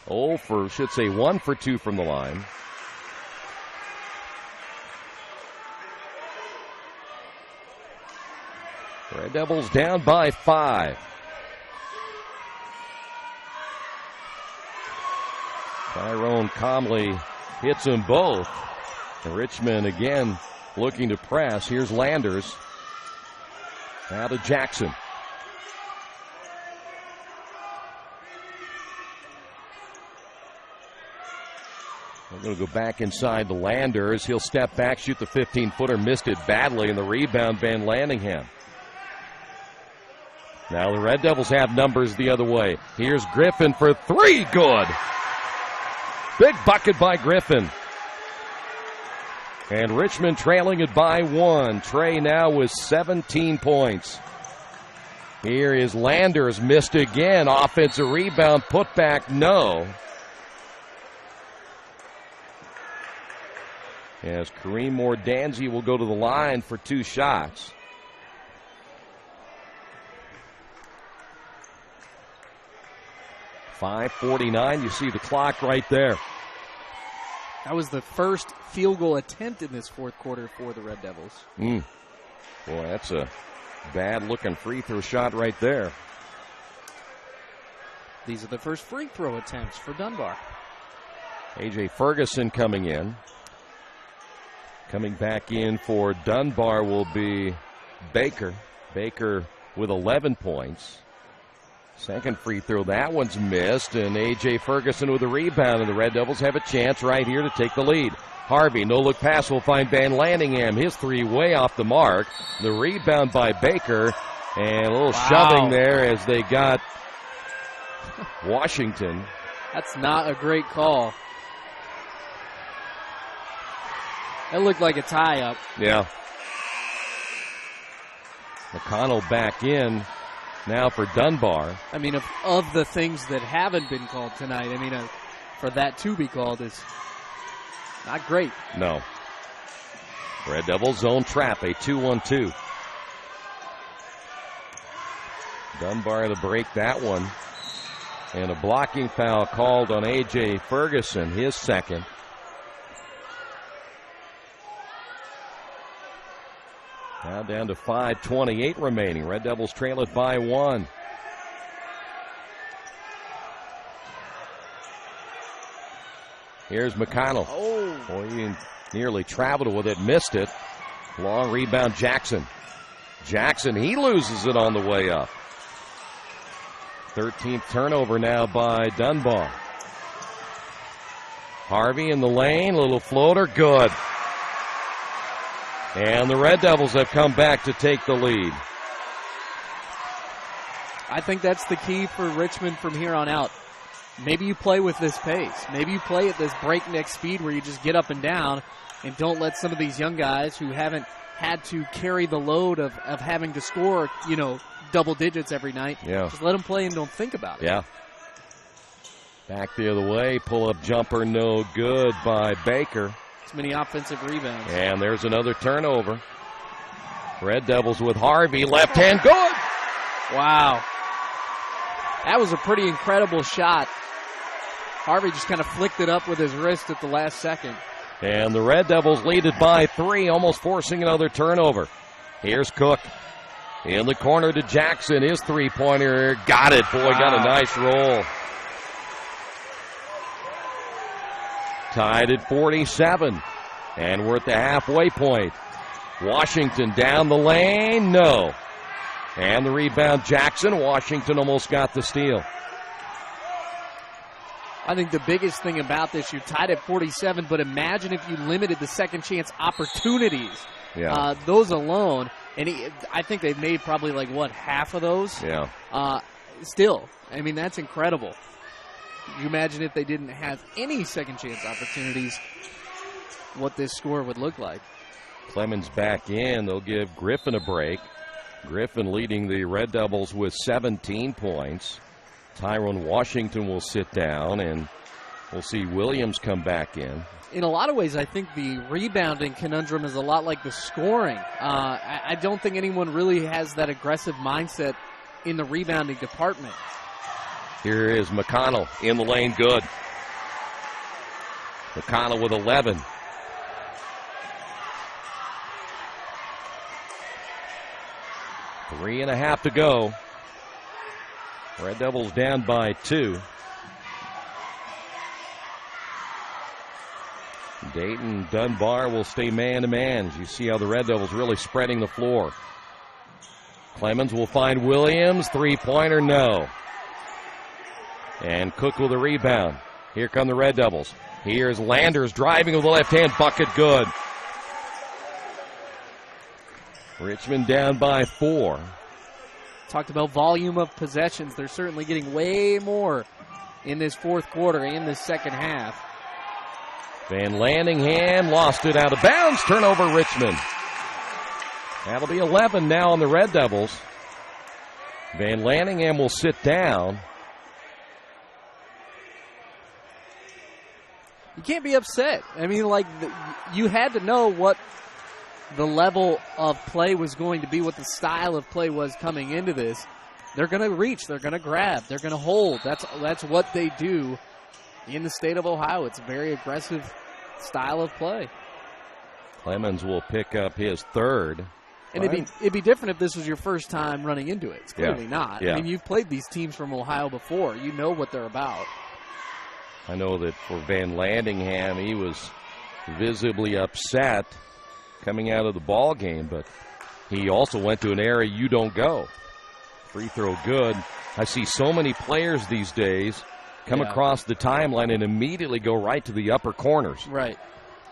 1 for 2 from the line. Red Devils down by 5. Tyrone calmly hits them both. And Richmond again looking to press. Here's Landers. Now to Jackson. We're going to go back inside to Landers. He'll step back, shoot the 15-footer, missed it badly, and the rebound, Van Landingham. Now the Red Devils have numbers the other way. Here's Griffin for 3. Good. Big bucket by Griffin. And Richmond trailing it by 1. Trey now with 17 points. Here is Landers, missed again. Offensive rebound, put back, no. As Kareem Mordanzi will go to the line for 2 shots. .549, you see the clock right there. That was the first field goal attempt in this fourth quarter for the Red Devils. Boy, that's a bad-looking free throw shot right there. These are the first free throw attempts for Dunbar. A.J. Ferguson coming in. Coming back in for Dunbar will be Baker. Baker with 11 points. Second free throw, that one's missed, and A.J. Ferguson with a rebound, and the Red Devils have a chance right here to take the lead. Harvey, no-look pass will find Van Landingham. His 3 way off the mark. The rebound by Baker, and a little shoving there as they got Washington. That's not a great call. That looked like a tie-up. Yeah. McConnell back in. Now for Dunbar. I mean, of the things that haven't been called tonight, I mean, for that to be called is not great. No. Red Devils zone trap, a 2-1-2. Dunbar to break that one. And a blocking foul called on A.J. Ferguson, his second. Now down to 5:28 remaining. Red Devils trail it by 1. Here's McConnell. Oh. Boy, he nearly traveled with it, missed it. Long rebound, Jackson. Jackson, he loses it on the way up. 13th turnover now by Dunbar. Harvey in the lane, little floater, good. And the Red Devils have come back to take the lead. I think that's the key for Richmond from here on out. Maybe you play with this pace. Maybe you play at this breakneck speed where you just get up and down and don't let some of these young guys who haven't had to carry the load of having to score, double digits every night. Yeah. Just let them play and don't think about it. Yeah. Back the other way, pull-up jumper, no good by Baker. Too many offensive rebounds. And there's another turnover. Red Devils with Harvey, left hand, good! Wow. That was a pretty incredible shot. Harvey just kind of flicked it up with his wrist at the last second. And the Red Devils lead it by 3, almost forcing another turnover. Here's Cook. In the corner to Jackson. His three-pointer. Got it. Boy, got a nice roll. Tied at 47. And we're at the halfway point. Washington down the lane. No. And the rebound, Jackson. Washington almost got the steal. I think the biggest thing about this, you're tied at 47, but imagine if you limited the second chance opportunities. Yeah. Those alone. And I think they've made probably half of those? Yeah. Still, I mean, that's incredible. You imagine if they didn't have any second chance opportunities, what this score would look like. Clemens back in. They'll give Griffin a break. Griffin leading the Red Devils with 17 points. Tyrone Washington will sit down, and we'll see Williams come back in. In a lot of ways, I think the rebounding conundrum is a lot like the scoring. I don't think anyone really has that aggressive mindset in the rebounding department. Here is McConnell in the lane, good. McConnell with 11. Three and a half to go. Red Devils down by 2. Dayton, Dunbar will stay man-to-man as you see how the Red Devils really spreading the floor. Clemens will find Williams. Three-pointer, no. And Cook with a rebound. Here come the Red Devils. Here's Landers driving with the left hand. Bucket, good. Richmond down by 4. Talked about volume of possessions. They're certainly getting way more in this fourth quarter and this second half. Van Landingham lost it out of bounds. Turnover, Richmond. That'll be 11 now on the Red Devils. Van Landingham will sit down. You can't be upset. I mean, you had to know what the level of play was going to be, what the style of play was coming into this. They're going to reach, they're going to grab, they're going to hold. That's what they do in the state of Ohio. It's a very aggressive style of play. Clemens will pick up his third. And it'd be different if this was your first time running into it. It's clearly not. Yeah. I mean, you've played these teams from Ohio before. You know what they're about. I know that for Van Landingham, he was visibly upset coming out of the ball game, but he also went to an area you don't go. Free throw good. I see so many players these days come across the timeline and immediately go right to the upper corners. Right.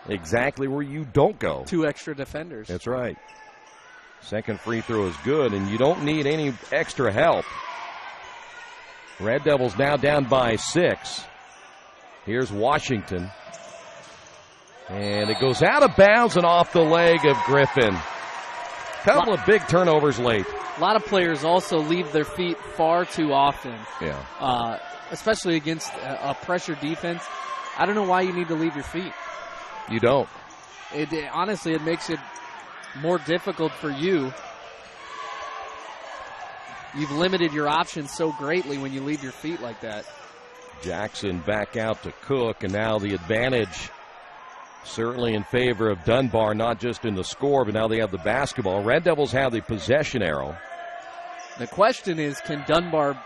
Exactly where you don't go. 2 extra defenders. That's right. Second free throw is good, and you don't need any extra help. Red Devils now down by 6. Here's Washington. And it goes out of bounds and off the leg of Griffin. Couple of big turnovers late. A lot of players also leave their feet far too often. Yeah. Especially against a pressure defense. I don't know why you need to leave your feet. You don't. Honestly, it makes it more difficult for you. You've limited your options so greatly when you leave your feet like that. Jackson back out to Cook, and now the advantage certainly in favor of Dunbar, not just in the score, but now they have the basketball. Red Devils have the possession arrow. The question is, can Dunbar,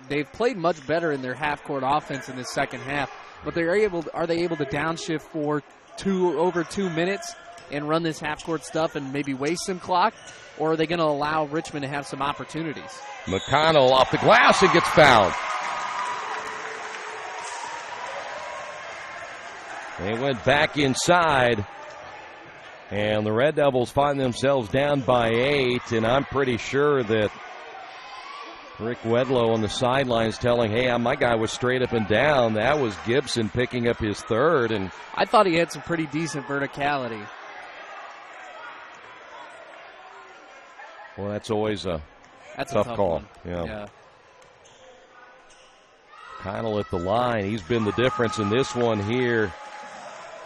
they've played much better in their half-court offense in the second half, but are they able to downshift for over 2 minutes and run this half-court stuff and maybe waste some clock, or are they going to allow Richmond to have some opportunities? McConnell off the glass and gets fouled. They went back inside, and the Red Devils find themselves down by 8, and I'm pretty sure that Rick Wedlow on the sidelines telling, hey, my guy was straight up and down. That was Gibson picking up his third. And I thought he had some pretty decent verticality. Well, that's always a tough call. Yeah. Connell at the line. He's been the difference in this one here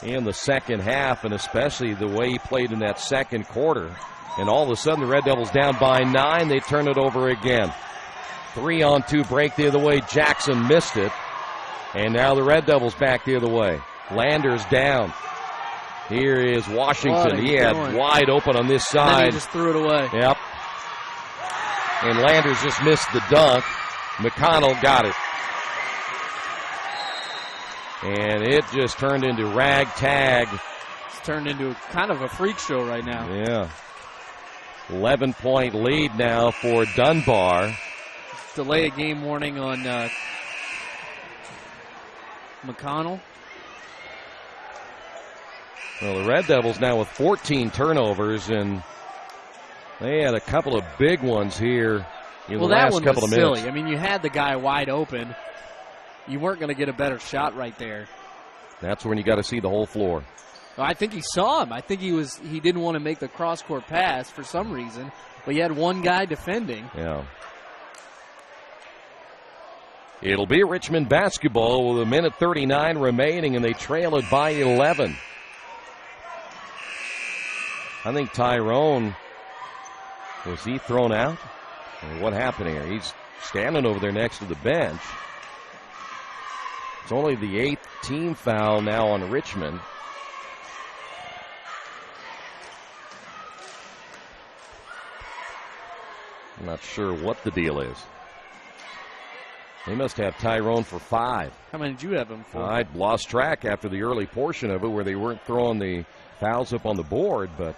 in the second half, and especially the way he played in that second quarter. And all of a sudden, the Red Devils down by 9. They turn it over again. 3-on-2 break the other way. Jackson missed it. And now the Red Devils back the other way. Landers down. Here is Washington. He had wide open on this side. And then he just threw it away. Yep. And Landers just missed the dunk. McConnell got it. And it just turned into ragtag. It's turned into kind of a freak show right now. Yeah. 11-point lead now for Dunbar. Delay a game warning on McConnell. Well, the Red Devils now with 14 turnovers, and they had a couple of big ones here in the last couple of minutes. Well, that one was silly. I mean, you had the guy wide open. You weren't going to get a better shot right there. That's when you got to see the whole floor. Well, I think he saw him. I think he didn't want to make the cross-court pass for some reason, but he had one guy defending. Yeah. It'll be Richmond basketball with 1:39 remaining, and they trail it by 11. I think Tyrone, was he thrown out? Or what happened here? He's standing over there next to the bench. It's only the 8th team foul now on Richmond. I'm not sure what the deal is. They must have Tyrone for 5. How many did you have him for? I lost track after the early portion of it where they weren't throwing the fouls up on the board, but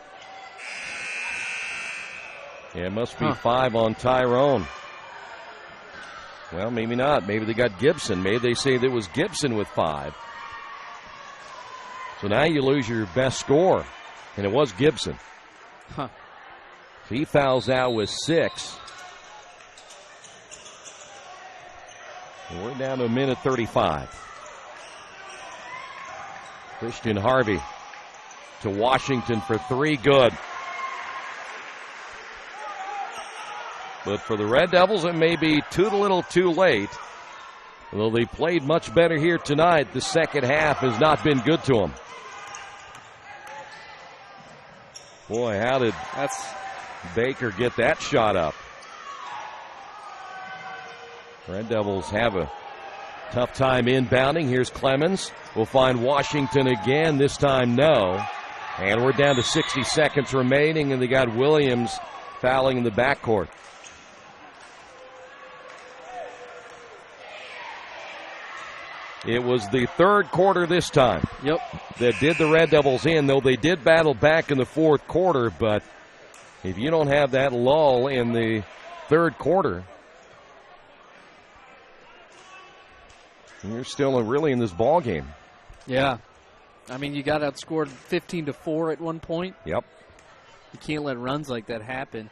yeah, it must be 5 on Tyrone. Well, maybe not. Maybe they got Gibson. Maybe they say there was Gibson with 5. So now you lose your best scorer, and it was Gibson. So he fouls out with 6. And we're down to 1:35. Christian Harvey to Washington for 3, good. But for the Red Devils, it may be too little too late. Although they played much better here tonight, the second half has not been good to them. Boy, how did Baker get that shot up? Red Devils have a tough time inbounding. Here's Clemens. We'll find Washington again. This time, no. And we're down to 60 seconds remaining, and they got Williams fouling in the backcourt. It was the third quarter this time. Yep. That did the Red Devils in, though they did battle back in the fourth quarter. But if you don't have that lull in the third quarter, you're still really in this ball game. Yeah. I mean, you got outscored 15-4 at one point. Yep. You can't let runs like that happen.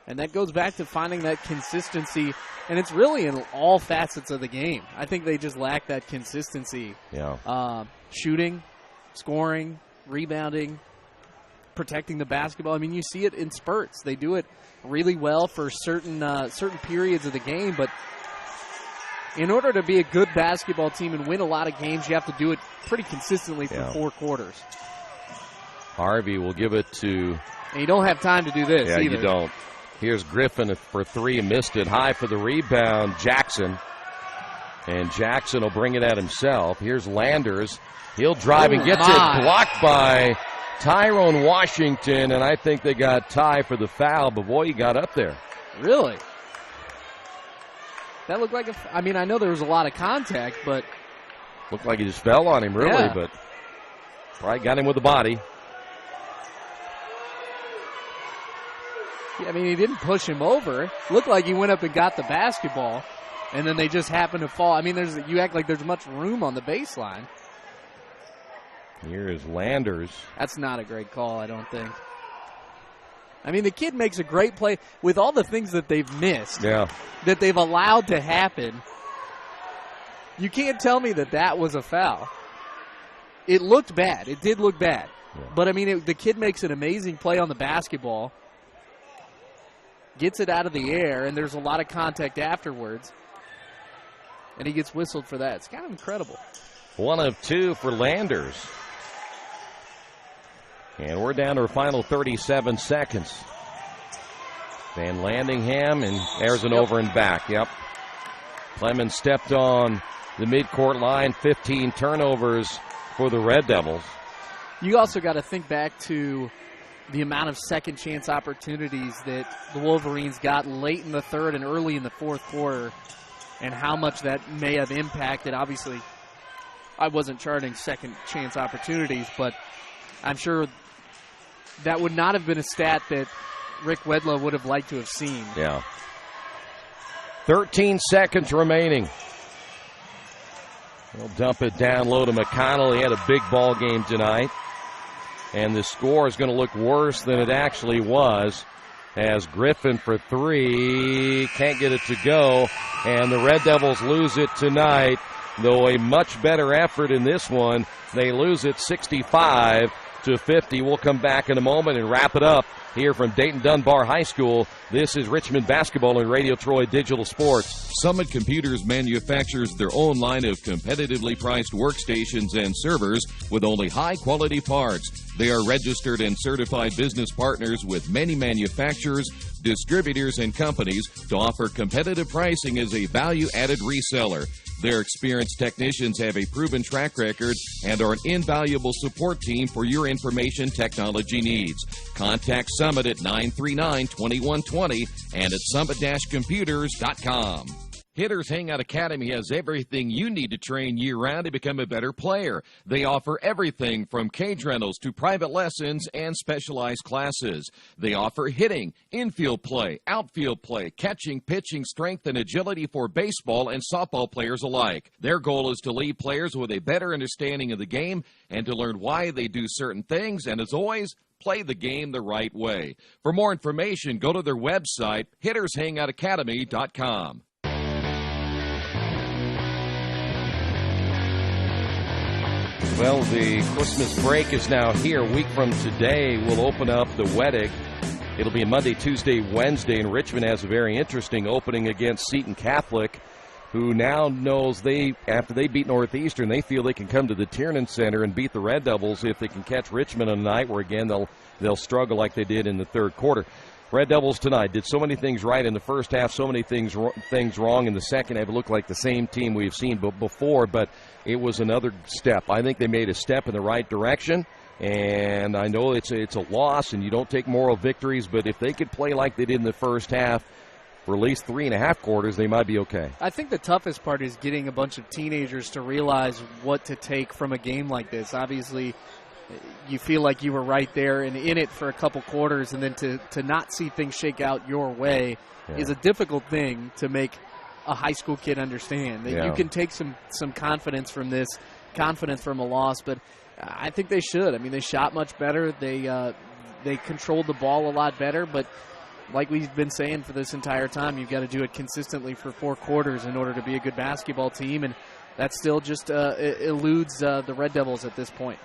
And that goes back to finding that consistency, and it's really in all facets of the game. I think they just lack that consistency. Yeah. Shooting, scoring, rebounding, protecting the basketball. I mean, you see it in spurts. They do it really well for certain periods of the game, but in order to be a good basketball team and win a lot of games, you have to do it pretty consistently for 4 quarters. Harvey will give it to... And you don't have time to do this either. You don't. Here's Griffin for 3, missed it. High for the rebound, Jackson. And Jackson will bring it at himself. Here's Landers. He'll drive and gets it blocked by Tyrone Washington, and I think they got Ty for the foul, but boy, he got up there. Really? That looked like I mean, I know there was a lot of contact, but Looked like he just fell on him, really, but probably got him with the body. Yeah, I mean, he didn't push him over. Looked like he went up and got the basketball, and then they just happened to fall. I mean, you act like there's much room on the baseline. Here is Landers. That's not a great call, I don't think. I mean, the kid makes a great play with all the things that they've missed, that they've allowed to happen. You can't tell me that was a foul. It looked bad. It did look bad. Yeah. But, I mean, the kid makes an amazing play on the basketball, gets it out of the air, and there's a lot of contact afterwards, and he gets whistled for that. It's kind of incredible. 1 of 2 for Landers. And we're down to our final 37 seconds. Van Landingham and airs it over and back. Yep. Clemens stepped on the midcourt line. 15 turnovers for the Red Devils. You also got to think back to the amount of second chance opportunities that the Wolverines got late in the third and early in the fourth quarter, and how much that may have impacted. Obviously, I wasn't charting second chance opportunities, but I'm sure that would not have been a stat that Rick Wedlow would have liked to have seen. Yeah. 13 seconds remaining. They'll dump it down low to McConnell. He had a big ball game tonight. And the score is going to look worse than it actually was, as Griffin for 3 can't get it to go. And the Red Devils lose it tonight, though a much better effort in this one. They lose it 65-50. We'll come back in a moment and wrap it up here from Dayton Dunbar High School. This is Richmond Basketball and Radio Troy Digital Sports. Summit Computers manufactures their own line of competitively priced workstations and servers with only high-quality parts. They are registered and certified business partners with many manufacturers, distributors, and companies to offer competitive pricing as a value-added reseller. Their experienced technicians have a proven track record and are an invaluable support team for your information technology needs. Contact Summit at 939-2120 and at summit-computers.com. Hitters Hangout Academy has everything you need to train year-round to become a better player. They offer everything from cage rentals to private lessons and specialized classes. They offer hitting, infield play, outfield play, catching, pitching, strength, and agility for baseball and softball players alike. Their goal is to leave players with a better understanding of the game and to learn why they do certain things, and as always, play the game the right way. For more information, go to their website, hittershangoutacademy.com. Well, the Christmas break is now here. A week from today, we'll open up the Wedig. It'll be Monday, Tuesday, Wednesday, and Richmond has a very interesting opening against Seton Catholic, who now knows after they beat Northeastern, they feel they can come to the Tiernan Center and beat the Red Devils if they can catch Richmond on a night where, again, they'll struggle like they did in the third quarter. Red Devils tonight did so many things right in the first half, so many things wrong in the second half. It looked like the same team we've seen before, but it was another step. I think they made a step in the right direction, and I know it's a loss, and you don't take moral victories, but if they could play like they did in the first half for at least 3.5 quarters, they might be okay. I think the toughest part is getting a bunch of teenagers to realize what to take from a game like this. Obviously, you feel like you were right there and in it for a couple quarters, and then to not see things shake out your way is a difficult thing to make a high school kid understand. That you can take some confidence from this, confidence from a loss, but I think they should. I mean, they shot much better. They controlled the ball a lot better, but like we've been saying for this entire time, you've got to do it consistently for 4 quarters in order to be a good basketball team, and that still just eludes the Red Devils at this point.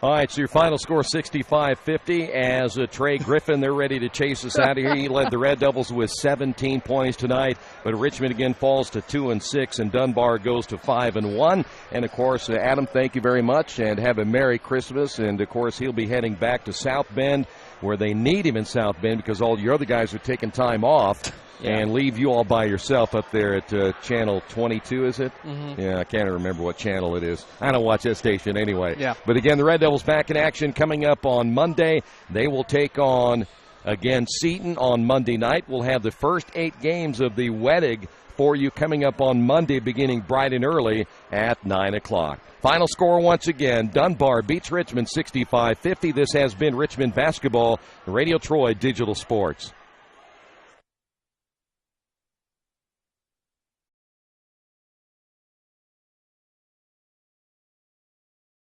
All right, so your final score 65-50 as Trey Griffin, they're ready to chase us out of here. He led the Red Devils with 17 points tonight, but Richmond again falls to 2-6, and Dunbar goes to 5-1. And, of course, Adam, thank you very much, and have a Merry Christmas. And, of course, he'll be heading back to South Bend, where they need him in South Bend because all your other guys are taking time off. And leave you all by yourself up there at channel 22, is it? Mm-hmm. Yeah, I can't remember what channel it is. I don't watch that station anyway. Yeah. But again, the Red Devils back in action coming up on Monday. They will take on, again, Seton on Monday night. We'll have the first 8 games of the Wedig for you coming up on Monday, beginning bright and early at 9 o'clock. Final score once again, Dunbar beats Richmond 65-50. This has been Richmond Basketball, Radio Troy Digital Sports.